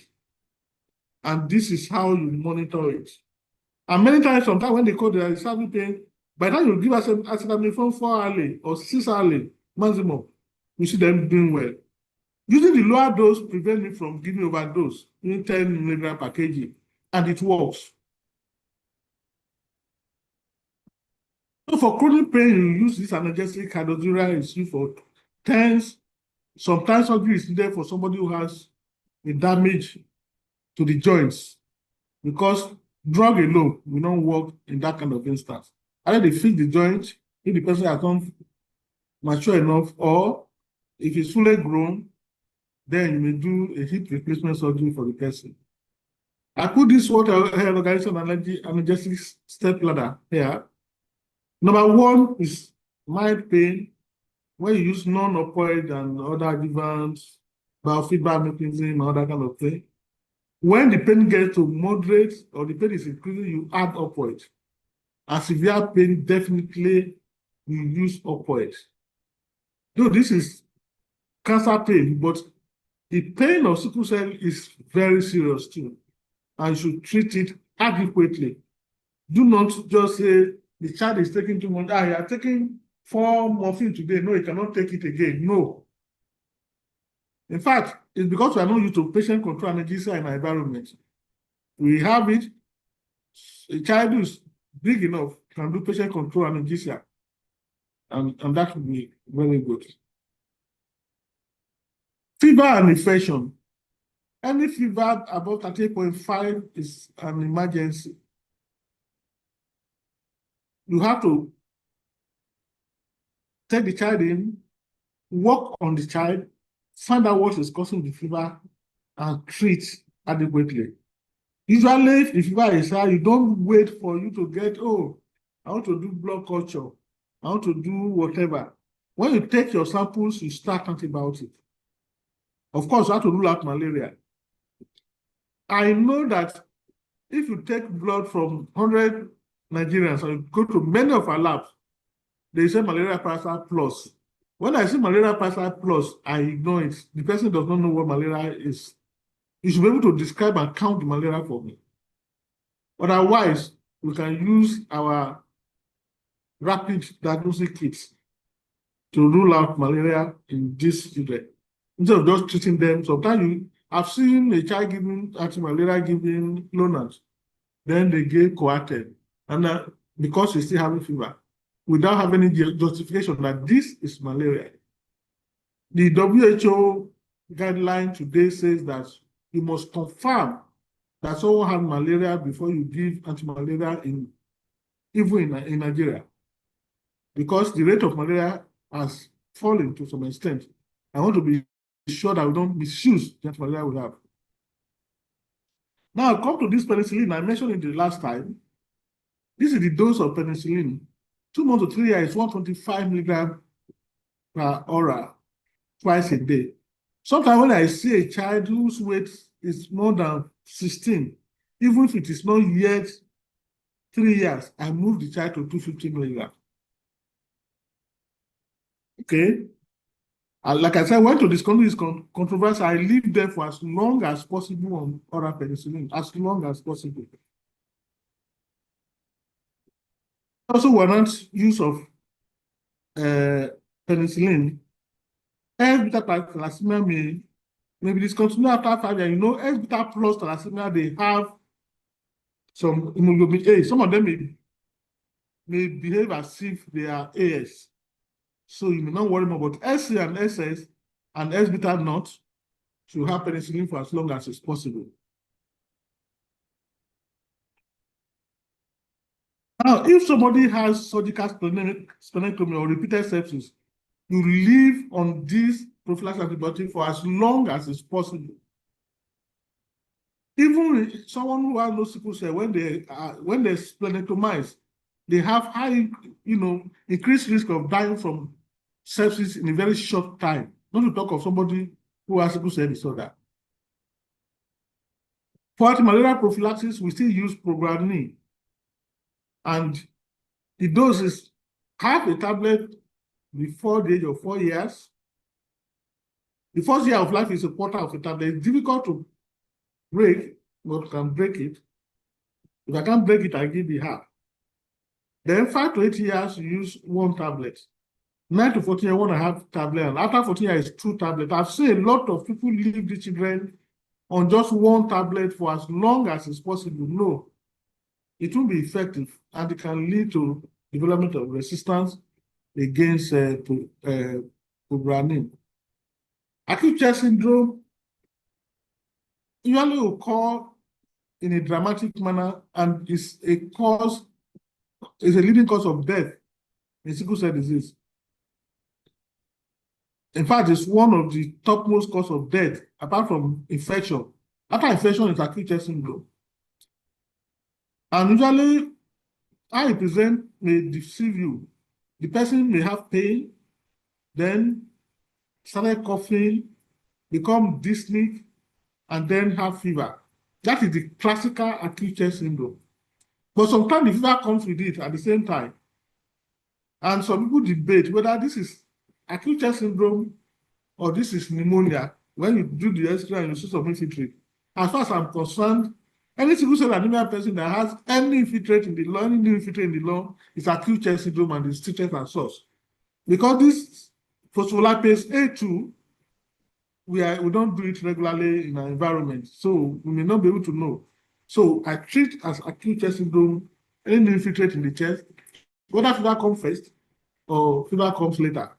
And this is how you monitor it. And many times, sometimes when they call the having pain, by the time you give us acetaminophen 4 hourly or 6 hourly maximum, you see them doing well. Using the lower dose prevents me from giving overdose, using 10 milligrams per kg, and it works. So for chronic pain, you use this analgesic hydroxyurea is used for TENS. Sometimes surgery is needed for somebody who has a damage to the joints because drug alone will not work in that kind of instance. Either they fix the joint if the person has not mature enough, or if it's fully grown, then you may do a hip replacement surgery for the person. I put this water health organization analgesic step ladder here. Number 1 is mild pain, when you use non-opioid and other adjuvants, biofeedback mechanism, and other kind of thing. When the pain gets to moderate or the pain is increasing, you add opioid. And severe pain, definitely you use opioid. Though this is cancer pain, but the pain of sickle cell is very serious too, and you should treat it adequately. Do not just say the child is taking too much. You are taking 4 morphine today. No, you cannot take it again. No. In fact, it's because we are not used to patient control analgesia in our environment. We have it. A child who is big enough can do patient control analgesia, and that would be very good. Fever and infection. Any fever above 38.5 is an emergency. You have to take the child in, work on the child, find out what is causing the fever, and treat adequately. Usually, if the fever is high, you don't wait for you to get, oh, I want to do blood culture, I want to do whatever. When you take your samples, you start antibiotics. Of course, you have to rule out malaria. I know that if you take blood from 100 Nigerians and you go to many of our labs, they say malaria parasite plus. When I say malaria parasite plus, I ignore it. The person does not know what malaria is. You should be able to describe and count the malaria for me. Otherwise, we can use our rapid diagnostic kits to rule out malaria in these children. Instead of just treating them, sometimes I've seen a child giving anti-malaria, giving Lonart, then they give Coartem, and because he's still having fever, without having any justification that this is malaria. The WHO guideline today says that you must confirm that someone has malaria before you give anti-malaria even in Nigeria, because the rate of malaria has fallen to some extent. I want to be sure that we don't misuse the anti-malaria we have. Now, come to this penicillin. I mentioned it the last time. This is the dose of penicillin. 2 months to 3 years is 125 milligrams per oral, twice a day. Sometimes when I see a child whose weight is more than 16, even if it is not yet 3 years, I move the child to 250 milligrams. Okay. Like I said, I went to discuss this controversy. I leave them for as long as possible on oral penicillin, as long as possible. Also, warrants use of penicillin. S-beta thalassemia may be discontinued after 5 years. You know, S-beta plus thalassemia, they have some hemoglobin A. Some of them may behave as if they are AS. So you may not worry more about SC and SS and S-beta not to have penicillin for as long as it's possible. Now, if somebody has surgical splenectomy or repeated sepsis, you leave on this prophylaxis antibiotic for as long as it's possible. Even someone who has no sickle cell, when they splenectomize, they have high, increased risk of dying from sepsis in a very short time. Not to talk of somebody who has sickle cell disorder. For anti-malaria prophylaxis, we still use progranulin, and the dose is half a tablet before the age of 4 years. The first year of life is a quarter of a tablet. It's difficult to break, but can break it. If I can't break it, I give the half. Then 5 to 8 years, you use 1 tablet. 9 to 14 years, 1.5 tablet. And after 14 years, it's 2 tablets. I've seen a lot of people leave the children on just 1 tablet for as long as it's possible. No, it won't be effective, and it can lead to development of resistance against progranulin. Acute chest syndrome usually occur in a dramatic manner and is a leading cause of death in sickle cell disease. In fact, it's one of the topmost cause of death, apart from infection. After infection is acute chest syndrome. And usually, how it presents may deceive you. The person may have pain, then start coughing, become dyspneic, and then have fever. That is the classical acute chest syndrome. But sometimes the fever comes with it at the same time. And some people debate whether this is acute chest syndrome or this is pneumonia. When you do the X-ray and you see some infiltrate. As far as I'm concerned, any sickle cell anemia person that has any infiltrate in the lung, any new infiltrate in the lung, is acute chest syndrome and is treated as such. Because this phospholipase A2, we don't do it regularly in our environment, so we may not be able to know. So I treat as acute chest syndrome any new infiltrate in the chest, whether fever comes first or fever comes later.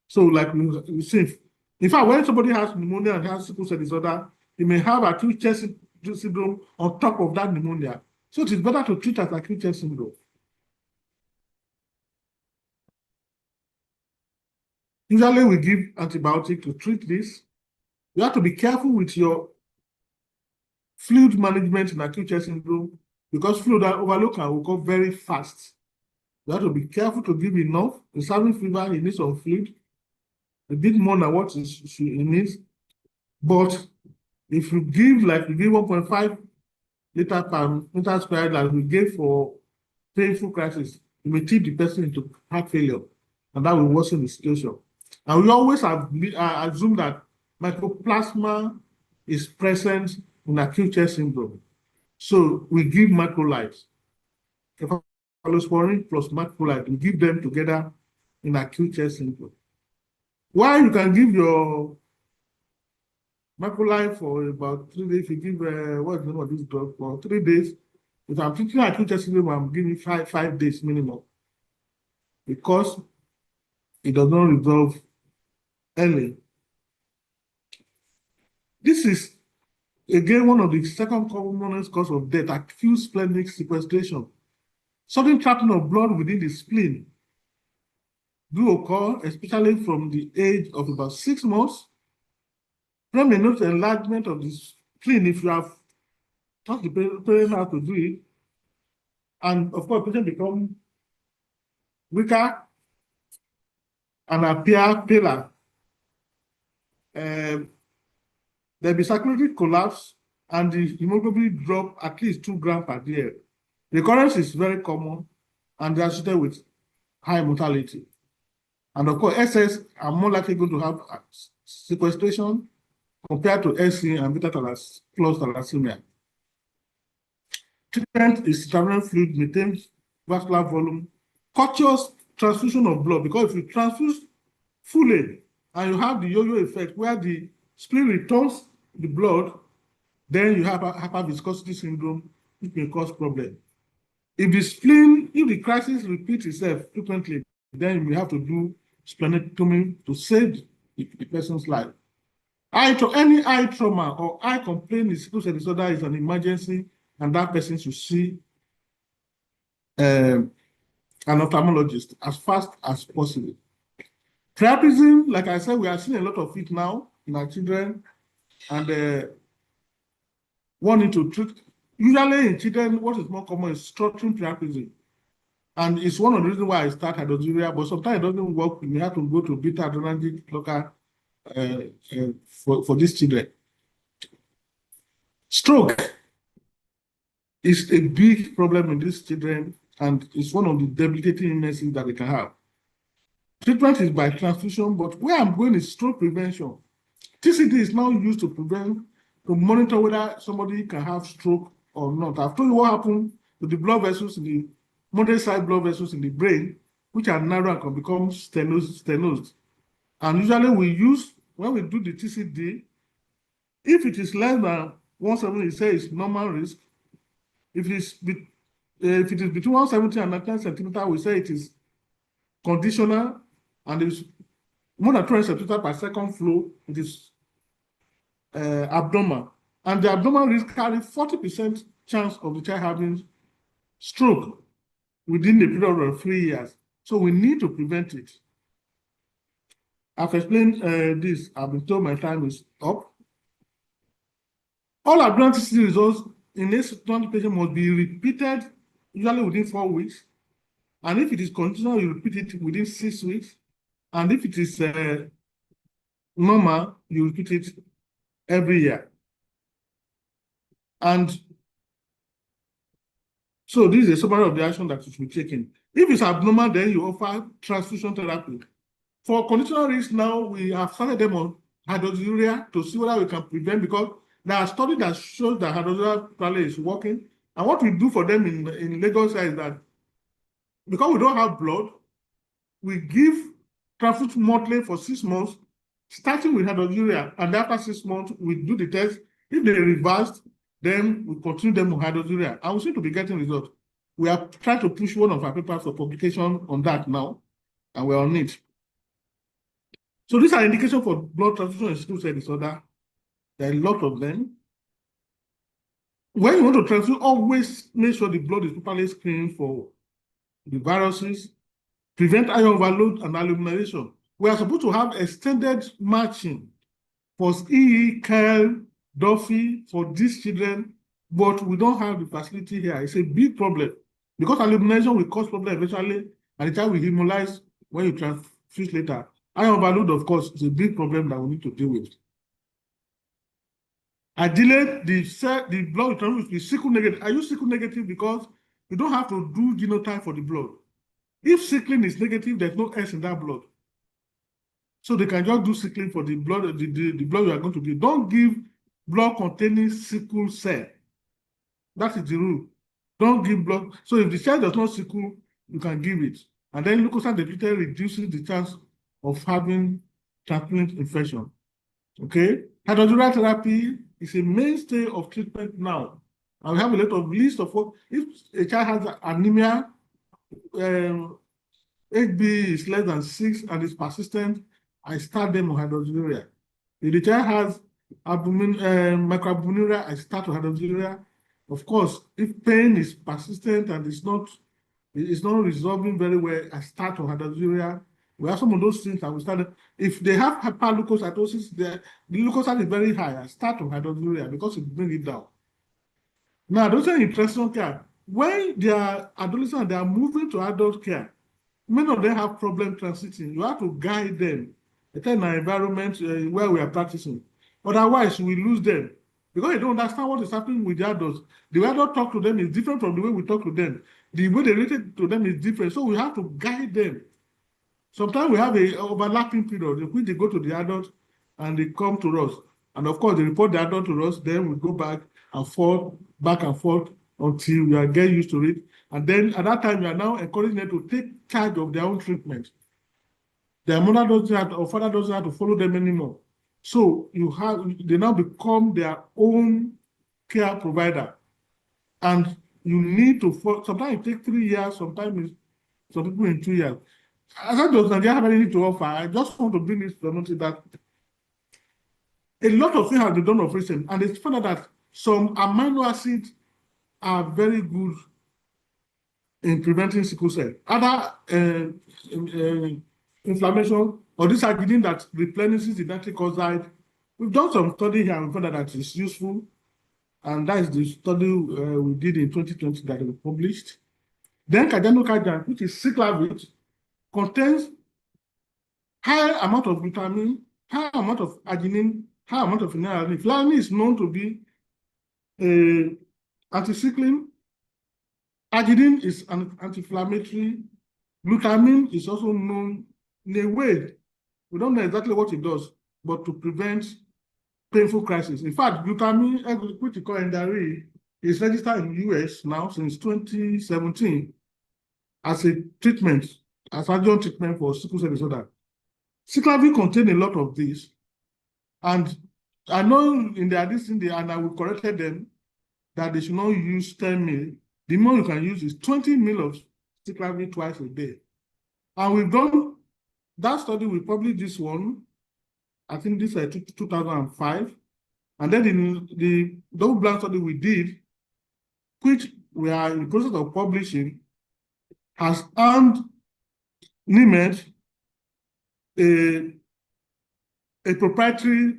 So like we see, in fact, when somebody has pneumonia and has sickle cell disorder, he may have acute chest syndrome on top of that pneumonia. So it is better to treat as acute chest syndrome. Usually we give antibiotic to treat this. You have to be careful with your fluid management in acute chest syndrome because fluid overload can occur very fast. You have to be careful to give enough. He's having fever, he needs some fluid, a bit more than what he needs. But if you give, like you give 1.5 liter per meter square that we gave for painful crisis, you may tip the person into heart failure, and that will worsen the situation. And we always have assume that mycoplasma is present in acute chest syndrome. So we give macrolides, cephalosporin plus macrolide, we give them together in acute chest syndrome. While you can give your macrolide for about 3 days, you give what's the name of this drug for 3 days. If I'm treating acute chest syndrome, I'm giving 5 days minimum because it does not resolve early. This is again one of the second commonest cause of death, acute splenic sequestration. Sudden trapping of blood within the spleen do occur, especially from the age of about 6 months. Then may note enlargement of the spleen if you have taught the parent how to do it. And of course, patient become weaker and appear paler. There'll be circulatory collapse and the hemoglobin drop at least 2 grams per day. Recurrence is very common and they are associated with high mortality. And of course, SS are more likely going to have sequestration compared to SC and beta plus thalassemia. Treatment is transfusion fluid, maintain vascular volume, cautious transfusion of blood, because if you transfuse fully and you have the yo-yo effect where the spleen returns the blood, then you have hyperviscosity syndrome, which may cause problem. If the crisis repeats itself frequently, then we have to do splenectomy to save the person's life. Any eye trauma or eye complaint in sickle cell disorder is an emergency, and that person should see an ophthalmologist as fast as possible. Priapism, like I said, we are seeing a lot of it now in our children, and wanting to treat. Usually in children, what is more common is structuring priapism. And it's one of the reasons why I start hydroxyurea, but sometimes it doesn't work. We have to go to beta adrenergic blocker for these children. Stroke is a big problem in these children, and it's one of the debilitating illnesses that they can have. Treatment is by transfusion, but where I'm going is stroke prevention. TCD is now used to monitor whether somebody can have stroke or not. I've told you what happened to the blood vessels in the moderate-sized blood vessels in the brain, which are narrow and can become stenosed. And usually when we do the TCD, if it is less than 170, it says normal risk. If it is between 170 and 99 centimeters, we say it is conditional, and it is more than 20 centimeters per second flow, it is abnormal. And the abnormal risk carry 40% chance of the child having stroke within the period of 3 years. So we need to prevent it. I've explained this. I've been told my time is up. All abnormal TCD results in a certain patient must be repeated, usually within 4 weeks. And if it is continual, you repeat it within 6 weeks. And if it is normal, you repeat it every year. And so this is a summary of the action that should be taken. If it's abnormal, then you offer transfusion therapy. For conditional risk now, we have started them on hydroxyurea to see whether we can prevent, because there are studies that show that hydroxyurea probably is working. And what we do for them in Lagos is that because we don't have blood, we give transfusion monthly for 6 months, starting with hydroxyurea, and after 6 months, we do the test. If they reversed, then we continue them with hydroxyurea, and we seem to be getting results. We are trying to push one of our papers for publication on that now, and we're on it. So these are indications for blood transfusion in sickle cell disorder. There are a lot of them. When you want to transfuse, always make sure the blood is properly screened for the viruses, prevent iron overload and alumination. We are supposed to have extended matching for EE, KEL, Duffy, for these children, but we don't have the facility here. It's a big problem because illumination will cause problem eventually, and the child will hemolyze when you transfuse later. Iron overload, of course, is a big problem that we need to deal with. I delayed the blood transfusion with sickle negative. I use sickle negative because you don't have to do genotype for the blood. If sickling is negative, there's no S in that blood. So they can just do sickling for the blood, the blood you are going to give. Don't give blood containing sickle cell. That is the rule. Don't give blood. So if the child does not sickle, you can give it. And then leukocyte depleted reduces the chance of having transplant infection. Okay? Hydroxyurea therapy is a mainstay of treatment now. And we have a lot of list of what, if a child has anemia, HB is less than 6 and is persistent, I start them on hydroxyurea. If the child has microalbuminuria, I start on hydroxyurea. Of course, if pain is persistent and it's not resolving very well, I start on hydroxyurea. We have some of those things that we started. If they have hyperleukocytosis, the leukocyte is very high, I start on hydroxyurea because it brings it down. Now, those are interesting care. When they are adolescents, they are moving to adult care. Many of them have problem transiting. You have to guide them in an environment where we are practicing. Otherwise, we lose them because they don't understand what is happening with the adults. The way adults talk to them is different from the way we talk to them. The way they relate to them is different. So we have to guide them. Sometimes we have an overlapping period in which they go to the adult and they come to us. And of course, they report the adult to us. Then we go back and forth until we are getting used to it. And then at that time, we are now encouraging them to take charge of their own treatment. Their mother doesn't have to, or father doesn't have to follow them anymore. So they now become their own care provider. And you need to, sometimes it takes 3 years, sometimes some people in 2 years. As I don't have anything to offer, I just want to bring this to notice that a lot of things have been done of recent, and it's found that some amino acids are very good in preventing sickle cell. Other inflammation or this arginine that replenishes the nitric oxide. We've done some study here and we found that it's useful. And that is the study we did in 2020 that we published. Then carganocardian, which is cyclavate, contains high amount of glutamine, high amount of arginine, high amount of phenylalanine. Phenylalanine is known to be anticycline. Arginine is an anti-inflammatory. Glutamine is also known in a way, we don't know exactly what it does, but to prevent painful crisis. In fact, glutamine, which we call Endari, is registered in the US now since 2017 as a treatment, as adjunct treatment for sickle cell disorder. Cyclavir contains a lot of this, and I know in the addition, and I will correct them that they should not use 10 ml. The more you can use is 20 ml of cyclavir twice a day. And we've done that study, we published this one, I think this is 2005. And then in the double-blind study we did, which we are in the process of publishing, has earned NIMED a proprietary,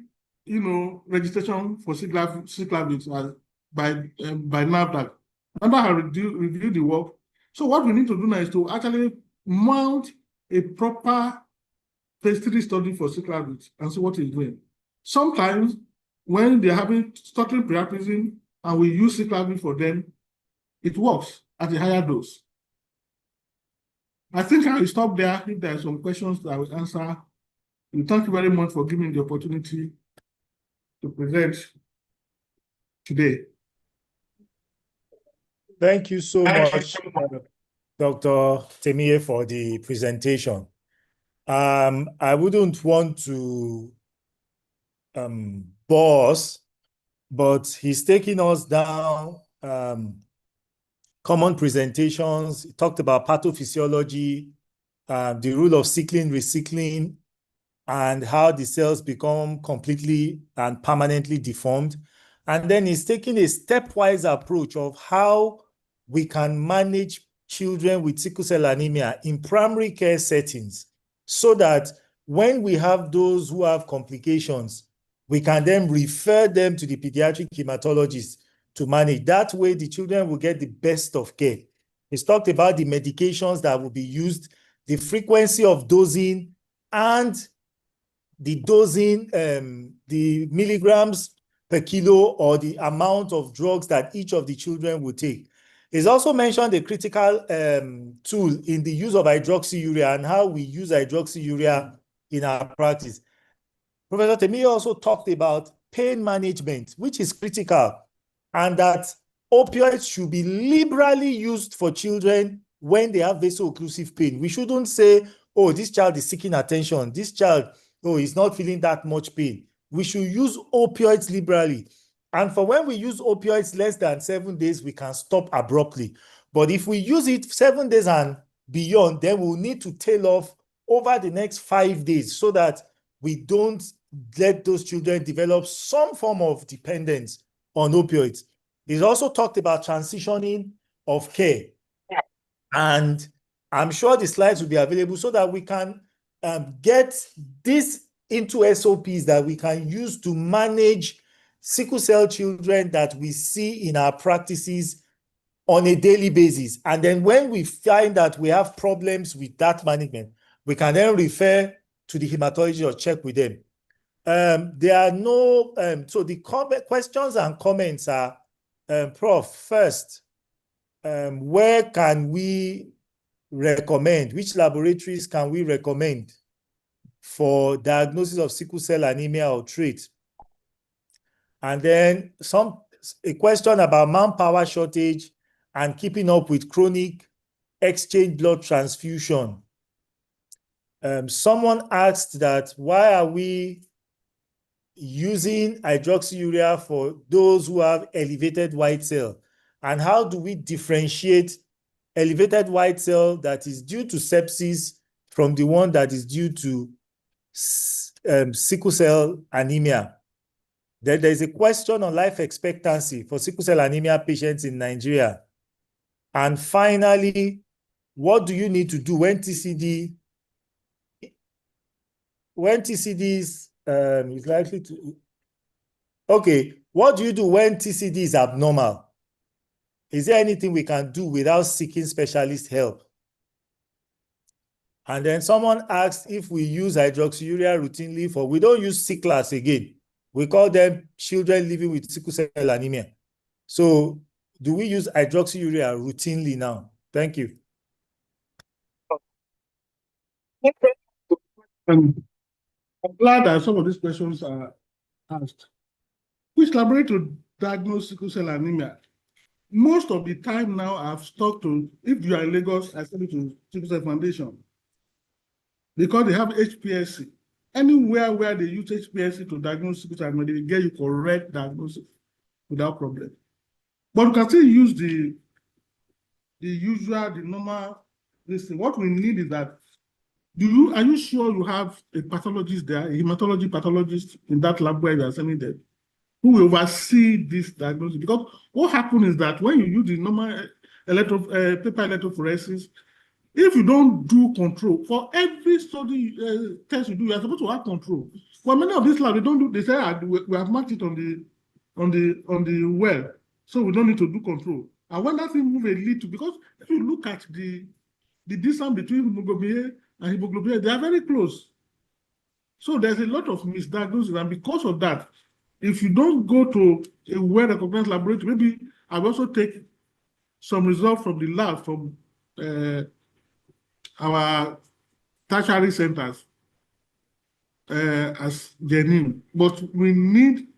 registration for cyclavir by NAFDAC. NAFDAC has reviewed the work. So what we need to do now is to actually mount a proper phase 3 study for cyclavir and see what it's doing. Sometimes when they're having stuttering priapism and we use cyclavir for them, it works at a higher dose. I think I will stop there. If there are some questions that I will answer. And thank you very much for giving me the opportunity to present today. Thank you so much, Dr. TEMIYE, for the presentation. I wouldn't want to bore us, but he's taking us down common presentations. He talked about pathophysiology, the rule of cycling, recycling, and how the cells become completely and permanently deformed. And then he's taking a stepwise approach of how we can manage children with sickle cell anemia in primary care settings so that when we have those who have complications, we can then refer them to the pediatric hematologist to manage. That way, the children will get the best of care. It's talked about the medications that will be used, the frequency of dosing, and the dosing, the milligrams per kilo, or the amount of drugs that each of the children will take. It's also mentioned a critical tool in the use of hydroxyurea and how we use hydroxyurea in our practice. Professor TEMIYE also talked about pain management, which is critical, and that opioids should be liberally used for children when they have vaso-occlusive pain. We shouldn't say, oh, this child is seeking attention. This child, oh, he's not feeling that much pain. We should use opioids liberally. And for when we use opioids less than 7 days, we can stop abruptly. But if we use it 7 days and beyond, then we'll need to tail off over the next 5 days so that we don't let those children develop some form of dependence on opioids. He's also talked about transitioning of care. And I'm sure the slides will be available so that we can get this into SOPs that we can use to manage sickle cell children that we see in our practices on a daily basis. And then when we find that we have problems with that management, we can then refer to the hematologist or check with them. There are no, so the questions and comments are, Prof, first, where can we recommend, which laboratories can we recommend for diagnosis of sickle cell anemia or trait? And then a question about manpower shortage and keeping up with chronic exchange blood transfusion. Someone asked that, why are we using hydroxyurea for those who have elevated white cell? And how do we differentiate elevated white cell that is due to sepsis from the one that is due to sickle cell anemia? Then there's a question on life expectancy for sickle cell anemia patients in Nigeria. And finally, what do you need to do when TCD is likely to, okay, what do you do when TCD is abnormal? Is there anything we can do without seeking specialist help? And then someone asked if we use hydroxyurea routinely for, we don't use sicklers again. We call them children living with sickle cell anemia. So do we use hydroxyurea routinely now? Thank you. I'm glad that some of these questions are asked. Which laboratory to diagnose sickle cell anemia? Most of the time now, I've talked to, if you are in Lagos, I send you to Sickle Cell Foundation because they have HPSC. Anywhere where they use HPSC to diagnose sickle cell anemia, they will get you correct diagnosis without problem. But you can still use the normal, this thing. What we need is that, are you sure you have a pathologist there, a hematology pathologist in that lab where you are sending them, who will oversee this diagnosis? Because what happens is that when you use the normal paper electrophoresis, if you don't do control, for every study test you do, you are supposed to have control. For many of these labs, they don't do, they say, we have marked it on the well, so we don't need to do control. And when that thing moves a little, because if you look at the distance between hemoglobin A and hemoglobin A, they are very close. So there's a lot of misdiagnosis, and because of that, if you don't go to a well-recognized laboratory, maybe I'll also take some results from the lab from our tertiary centers as genuine. But we need,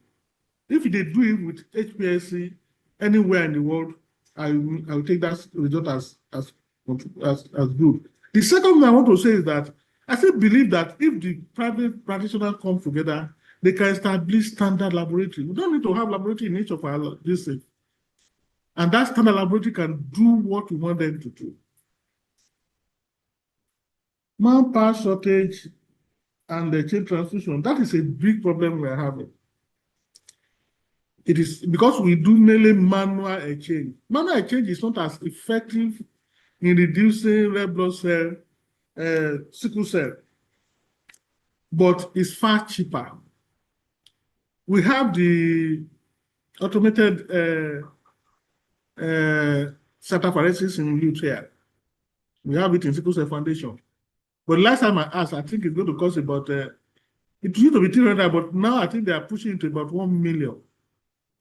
if they do it with HPSC anywhere in the world, I will take that result as good. The second thing I want to say is that I still believe that if the private practitioners come together, they can establish standard laboratory. We don't need to have laboratory in each of our districts. And that standard laboratory can do what we want them to do. Manpower shortage and the chain transfusion, that is a big problem we are having. It is because we do mainly manual exchange. Manual exchange is not as effective in reducing red blood cell, sickle cell. but it's far cheaper. We have the automated apparators in LUTH here. We have it in Sickle Cell Foundation. But last time I asked, I think it's going to cost about, it used to be 300, but now I think they are pushing it to about 1 million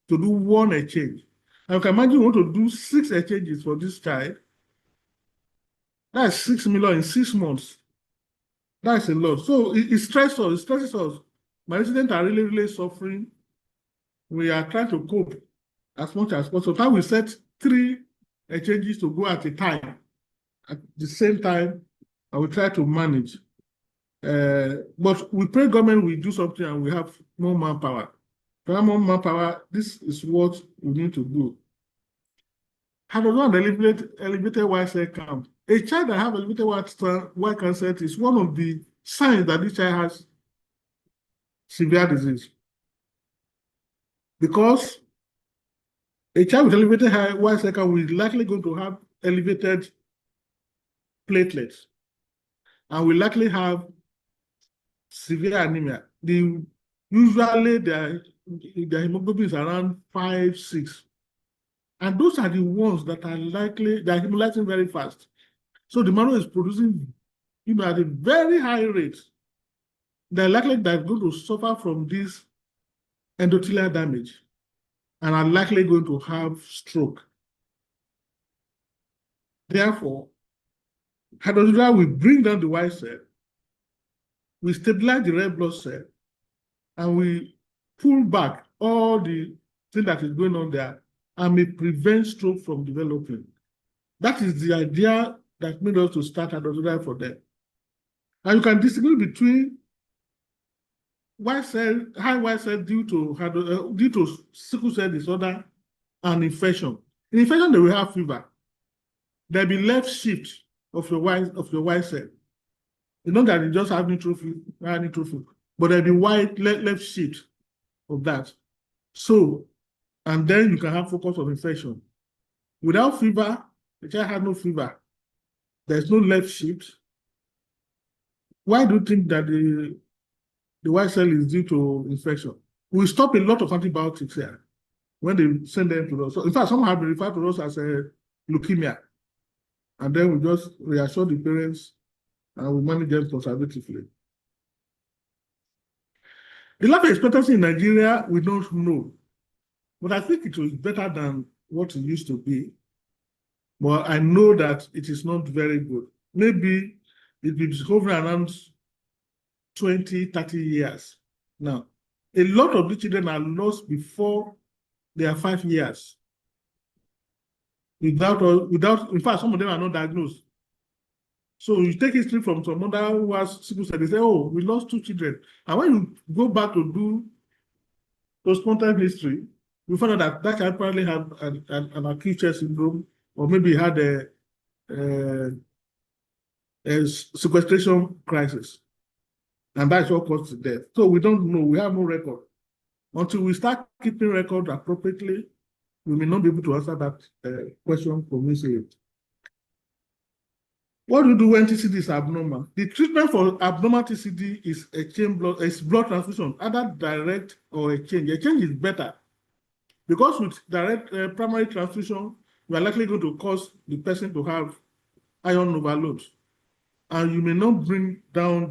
to do one exchange. And you can imagine you want to do 6 exchanges for this child. That's 6 million in 6 months. That's a lot. So it stresses us. It stresses us. My residents are really, really suffering. We are trying to cope as much as possible. Sometimes we set 3 exchanges to go at a time. At the same time, I will try to manage. But we pray government will do something and we have more manpower. To have more manpower, this is what we need to do. How does one elevated white cell count? A child that has elevated white cancer is one of the signs that this child has severe disease. Because a child with elevated white cell count is likely going to have elevated platelets and will likely have severe anemia. Usually their hemoglobin is around 5, 6. And those are the ones that are likely, they are hemolyzing very fast. So the marrow is producing, at a very high rate. They're likely they're going to suffer from this endothelial damage and are likely going to have stroke. Therefore, hydroxyurea will bring down the white cell, we stabilize the red blood cell, and we pull back all the thing that is going on there and may prevent stroke from developing. That is the idea that made us to start hydroxyurea for them. And you can distinguish between high white cell due to sickle cell disorder and infection. In infection, they will have fever. There'll be left shift of your white cell. You know that you just have neutrophil, but there'll be left shift of that. So, and then you can have focus on infection. Without fever, the child has no fever. There's no left shift. Why do you think that the white cell is due to infection? We stop a lot of antibiotics here when they send them to us. So in fact, some have been referred to us as a leukemia. And then we just reassure the parents and we manage them conservatively. The life expectancy in Nigeria, we don't know. But I think it was better than what it used to be. But I know that it is not very good. Maybe it is hovering around 20, 30 years. Now, a lot of the children are lost before they are 5 years. Without, in fact, some of them are not diagnosed. So you take history from some mother who has sickle cell, they say, oh, we lost 2 children. And when you go back to do postmortem history, you find out that child probably had an acute chest syndrome, or maybe had a sequestration crisis. And that's what caused death. So we don't know, we have no record. Until we start keeping record appropriately, we may not be able to answer that question convincingly. What do you do when TCD is abnormal? The treatment for abnormal TCD is blood transfusion, either direct or exchange. Exchange is better because with direct primary transfusion, you are likely going to cause the person to have iron overload, and you may not bring down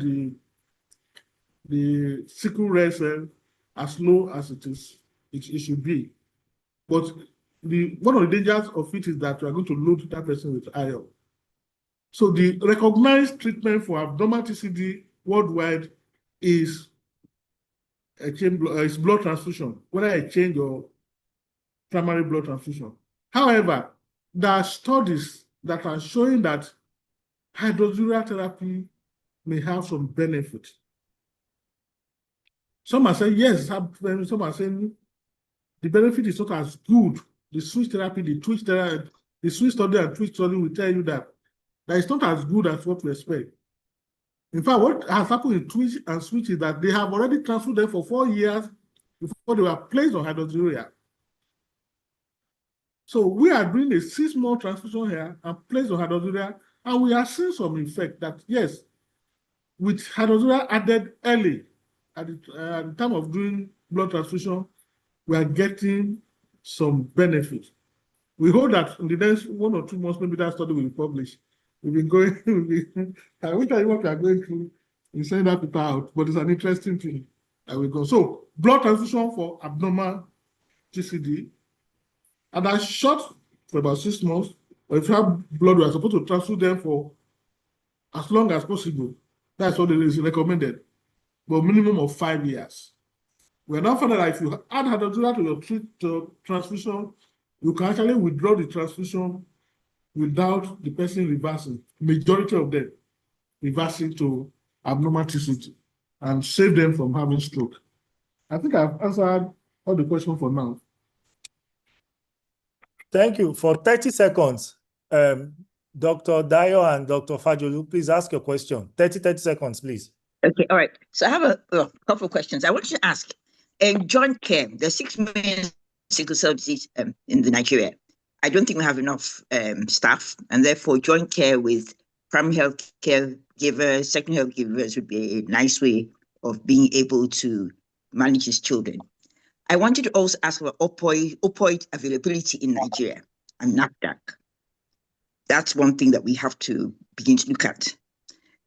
the sickle red cell as low as it should be. But one of the dangers of it is that you are going to load that person with iron. So the recognized treatment for abnormal TCD worldwide is blood transfusion, whether exchange or primary blood transfusion. However, there are studies that are showing that hydroxyurea therapy may have some benefit. Some are saying yes, some are saying the benefit is not as good. The switch therapy, the switch study and twitch study will tell you that it's not as good as what we expect. In fact, what has happened in twitch and switch is that they have already transferred them for 4 years before they were placed on hydroxyurea. So we are doing a 6-month transfusion here and placed on hydroxyurea, and we are seeing some effect that, yes, with hydroxyurea added early at the time of doing blood transfusion, we are getting some benefit. We hope that in the next 1 or 2 months, maybe that study will be published. We've been going, I will tell you what we are going through in sending that paper out, but it's an interesting thing that we go. So, blood transfusion for abnormal GCD, and that's short for about 6 months. But if you have blood, we are supposed to transfuse them for as long as possible. That's what it is recommended, but minimum of 5 years. We are now finding that if you add hydroxyurea to your transfusion, you can actually withdraw the transfusion without the person reversing. Majority of them reversing to abnormal TCT and save them from having stroke. I think I've answered all the questions for now. Thank you. For 30 seconds, Dr. Dayo and Dr. Fajolu, please ask your question. 30 seconds, please. Okay, all right. So I have a couple of questions. I want you to ask, in joint care, there's 6 million sickle cell disease in Nigeria. I don't think we have enough staff, and therefore joint care with primary health care givers, secondary health givers would be a nice way of being able to manage his children. I wanted to also ask about opioid availability in Nigeria and NAFDAC. That's one thing that we have to begin to look at.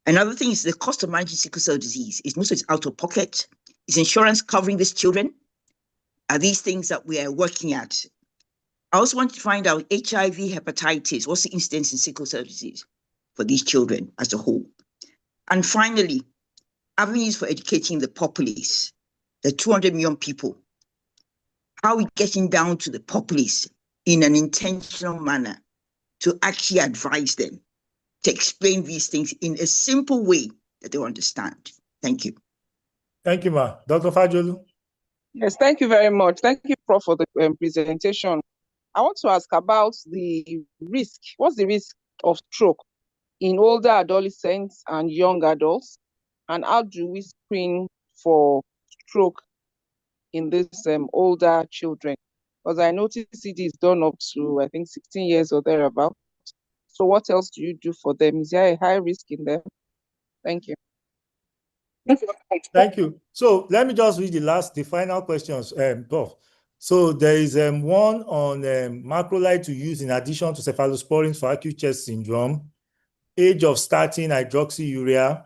Another thing is the cost of managing sickle cell disease. Is most of it's out of pocket. Is insurance covering these children? Are these things that we are working at? I also want to find out HIV, hepatitis. What's the incidence in sickle cell disease for these children as a whole? And finally, avenues for educating the populace, the 200 million people. How are we getting down to the populace in an intentional manner to actually advise them, to explain these things in a simple way that they understand? Thank you. Thank you, Ma. Dr. Fajolu. Yes, thank you very much. Thank you, Prof, for the presentation. I want to ask about the risk. What's the risk of stroke in older adolescents and young adults? And how do we screen for stroke in these older children? Because I noticed CD is done up to, I think, 16 years or thereabout. So what else do you do for them? Is there a high risk in them? Thank you. Thank you. So let me just read the final questions, Prof. So there is one on macrolide to use in addition to cephalosporins for acute chest syndrome, age of starting hydroxyurea,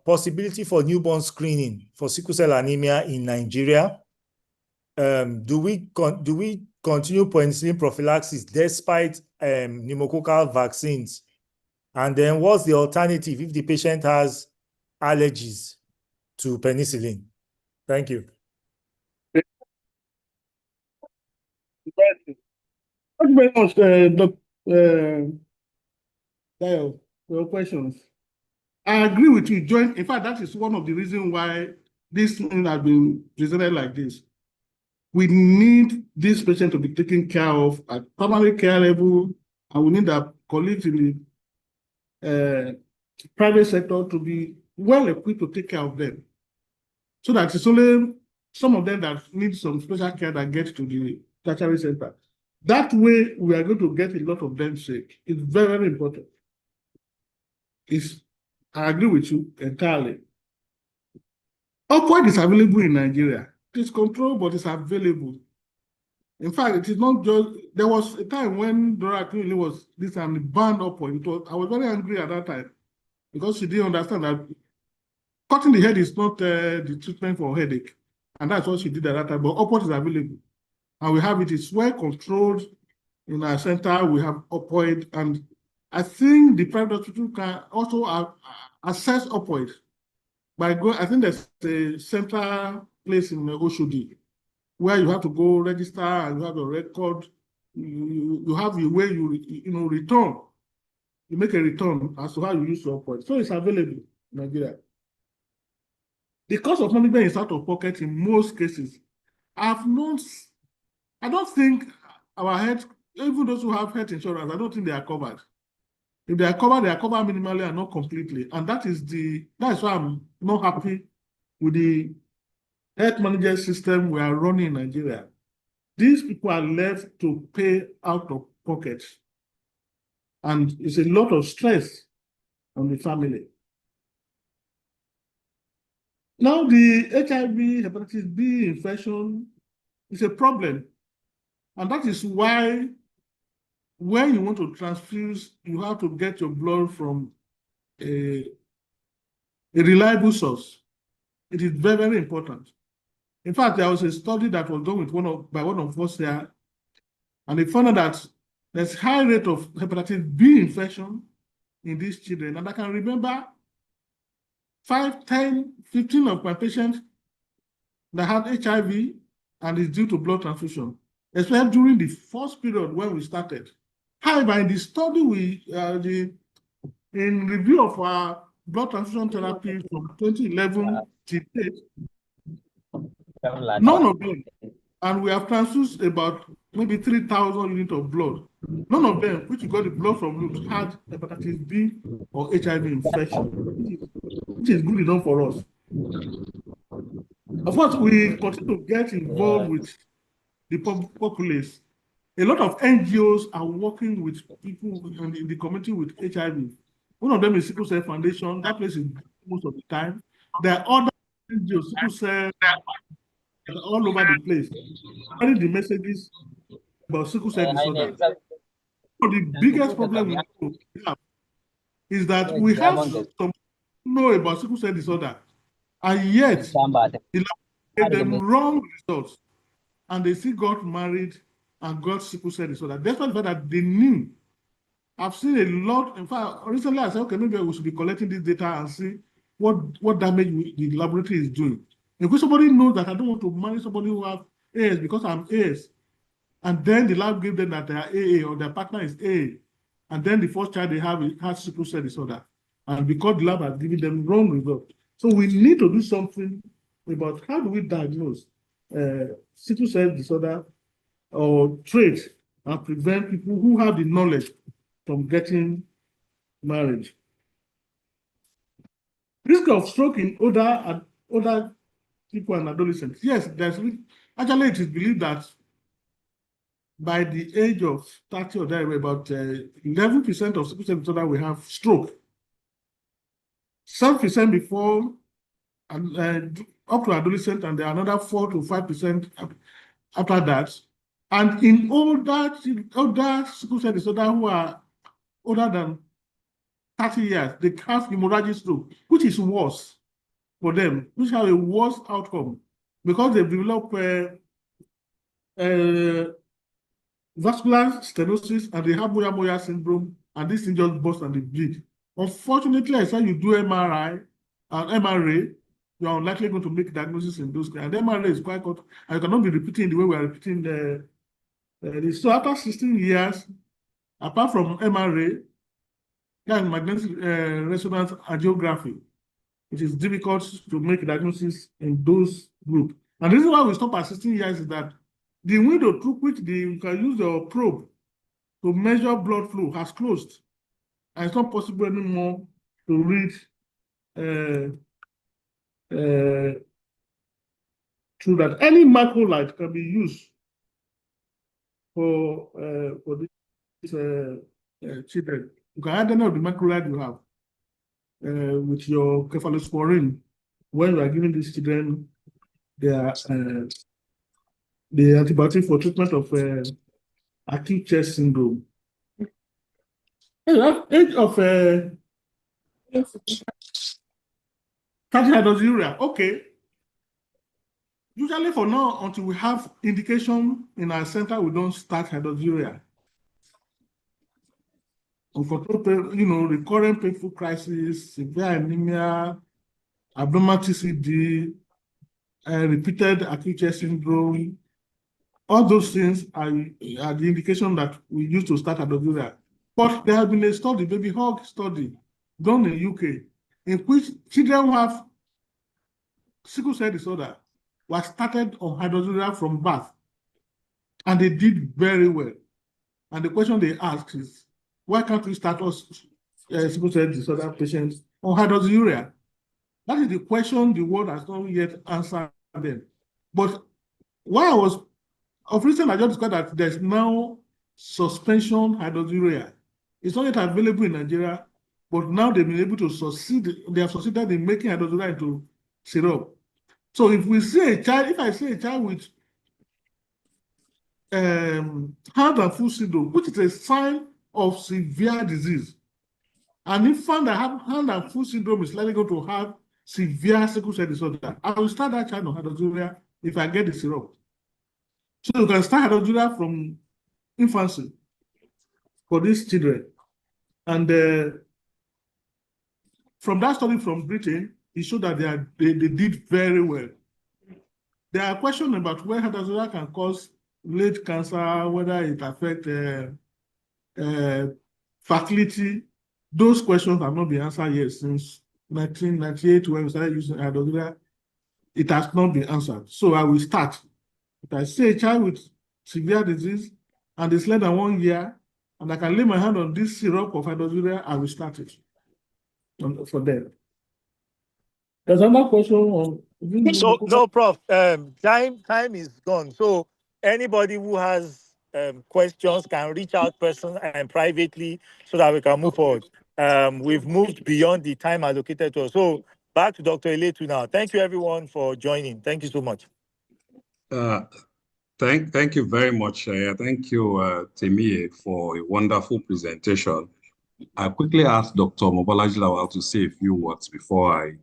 possibility for newborn screening for sickle cell anemia in Nigeria. Do we continue penicillin prophylaxis despite pneumococcal vaccines? And then what's the alternative if the patient has allergies to penicillin? Thank you. Thank you very much, Dr. Dayo, for your questions. I agree with you. In fact, that is one of the reasons why this thing has been presented like this. We need this patient to be taken care of at primary care level, and we need our colleagues in the private sector to be well equipped to take care of them. So that it's only some of them that need some special care that get to the tertiary center. That way, we are going to get a lot of them sick. It's very, very important. I agree with you entirely. Opioid is available in Nigeria. It is controlled, but it's available. In fact, it is not just, there was a time when Dora Akinwumi was this and banned opioid. I was very angry at that time because she didn't understand that cutting the head is not the treatment for headache. And that's what she did at that time. But opioid is available. And we have it, it's well controlled in our center. We have opioid. And I think the private hospital can also assess opioid by going, I think there's a central place in Oshodi where you have to go register and you have a record. You have the way you return. You make a return as to how you use your opioid. So it's available in Nigeria. The cost of management is out of pocket in most cases. I don't think our health, even those who have health insurance, I don't think they are covered. If they are covered minimally and not completely. And that's why I'm not happy with the health management system we are running in Nigeria. These people are left to pay out of pocket. And it's a lot of stress on the family. Now, the HIV hepatitis B infection is a problem. And that is why when you want to transfuse, you have to get your blood from a reliable source. It is very, very important. In fact, there was a study that was done with by one of us here, and they found out that there's high rate of hepatitis B infection in these children. And I can remember 5, 10, 15 of my patients that had HIV and is due to blood transfusion, especially during the first period when we started. However, in the study, in review of our blood transfusion therapy from 2011 to date, none of them, and we have transfused about maybe 3,000 units of blood. None of them, which got the blood from LUTH, had hepatitis B or HIV infection, which is good enough for us. Of course, we continue to get involved with the populace. A lot of NGOs are working with people in the community with HIV. One of them is Sickle Cell Foundation. That place is most of the time. There are other NGOs, Sickle Cell, all over the place, spreading the messages about sickle cell disorder. So the biggest problem we have is that we have some know about sickle cell disorder, and yet the gave them wrong results, and they still got married and got sickle cell disorder. Despite the fact that they knew. I've seen a lot. In fact, recently I said, okay, maybe we should be collecting this data and see what damage the laboratory is doing. If somebody knows that I don't want to marry somebody who has AS because I'm AS, and then the lab gives them that they are AA or their partner is AA, and then the first child they have has sickle cell disorder, and because the lab has given them wrong results. So we need to do something about how do we diagnose sickle cell disorder or traits and prevent people who have the knowledge from getting married. Risk of stroke in older people and adolescents. Yes, actually it is believed that by the age of 30 or there, about 11% of sickle cell disorder will have stroke. 7% before and up to adolescent, and another 4 to 5% after that. And in older sickle cell disorder who are older than 30 years, they have hemorrhagic stroke, which is worse for them, which have a worse outcome because they develop vascular stenosis and they have moya-moya syndrome, and this thing just bursts and they bleed. Unfortunately, I said you do MRI and MRA, you're unlikely going to make diagnosis in those. And MRA is quite cut, and you cannot be repeating the way we are repeating this. So after 16 years, apart from MRA, and magnetic resonance angiography, it is difficult to make diagnosis in those groups. And the reason why we stop at 16 years is that the window through which you can use your probe to measure blood flow has closed. And it's not possible anymore to read through that. Any macrolide can be used for these children. You can add any of the macrolide you have with your cephalosporin when you are giving these children their the antibiotic for treatment of acute chest syndrome. Age of hydroxyurea. Okay. Usually for now, until we have indication in our center, we don't start hydroxyurea. Recurrent painful crisis, severe anemia, abnormal TCD, repeated acute chest syndrome. All those things are the indication that we use to start hydroxyurea. But there has been a study, Baby Hug study, done in the UK, in which children who have sickle cell disorder were started on hydroxyurea from birth, and they did very well. And the question they asked is, why can't we start us sickle cell disorder patients on hydroxyurea? That is the question the world has not yet answered them. But why I was of recent, I just discovered that there's now suspension hydroxyurea. It's not yet available in Nigeria, but now they've been able to succeed. They have succeeded in making hydroxyurea into syrup. So if we see a child, if I see a child with hand and foot syndrome, which is a sign of severe disease, and if found that hand and foot syndrome is likely going to have severe sickle cell disorder, I will start that child on hydroxyurea if I get the syrup. So you can start hydroxyurea from infancy for these children. And from that study from Britain, it showed that they did very well. There are questions about where hydroxyurea can cause late cancer, whether it affects fertility. Those questions have not been answered yet since 1998 when we started using hydroxyurea. It has not been answered. So I will start. If I see a child with severe disease and it's less than 1 year, and I can lay my hand on this syrup of hydroxyurea, I will start it for them. There's another question on. So no, Prof. Time is gone. So anybody who has questions can reach out personally and privately so that we can move forward. We've moved beyond the time allocated to us. So back to Dr. Eletu now. Thank you everyone for joining. Thank you so much. Thank you very much. Thank you, TEMIYE, for a wonderful presentation. I quickly asked Dr. Mobolaji Lawal to say a few words before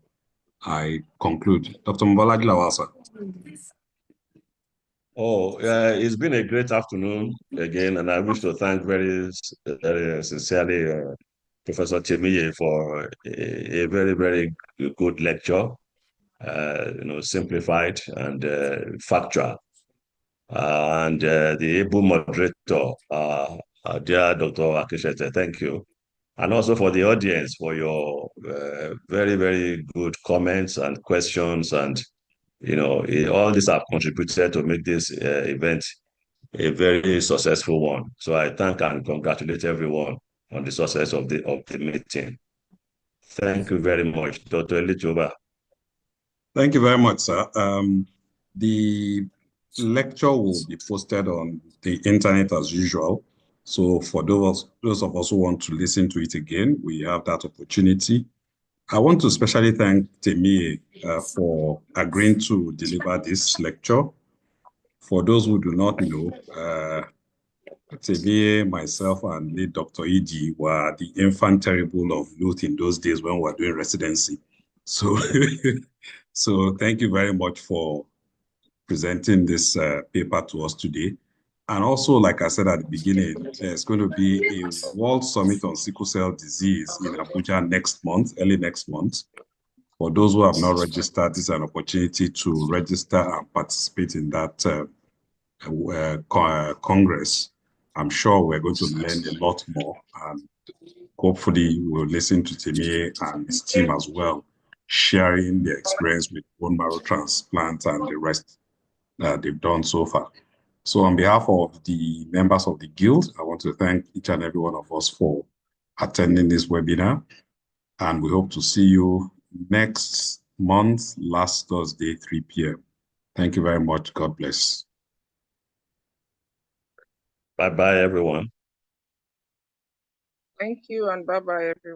I conclude. Dr. Mobolaji Lawal, sir. Oh, it's been a great afternoon again, and I wish to thank very sincerely Professor TEMIYE for a very, very good lecture, simplified and factual. And the able moderator, dear Dr. Akishete, thank you. And also for the audience for your very, very good comments and questions. And, all these have contributed to make this event a very successful one. So I thank and congratulate everyone on the success of the meeting. Thank you very much. Dr. Elichoba. Thank you very much, sir. The lecture will be posted on the internet as usual. So for those of us who want to listen to it again, we have that opportunity. I want to especially thank TEMIYE for agreeing to deliver this lecture. For those who do not know, TEMIYE, myself, and late Dr. E.D. were the infant terrible of LUTH in those days when we were doing residency. So, so thank you very much for presenting this paper to us today. And also, like I said at the beginning, there's going to be a World Summit on Sickle Cell Disease in Abuja next month, early next month. For those who have not registered, this is an opportunity to register and participate in that Congress. I'm sure we're going to learn a lot more, and hopefully we'll listen to TEMIYE and his team as well, sharing their experience with bone marrow transplant and the rest that they've done so far. So on behalf of the members of the Guild, I want to thank each and every one of us for attending this webinar, and we hope to see you next month, last Thursday, 3 p.m. Thank you very much. God bless. Bye-bye, everyone. Thank you, and bye-bye, everyone.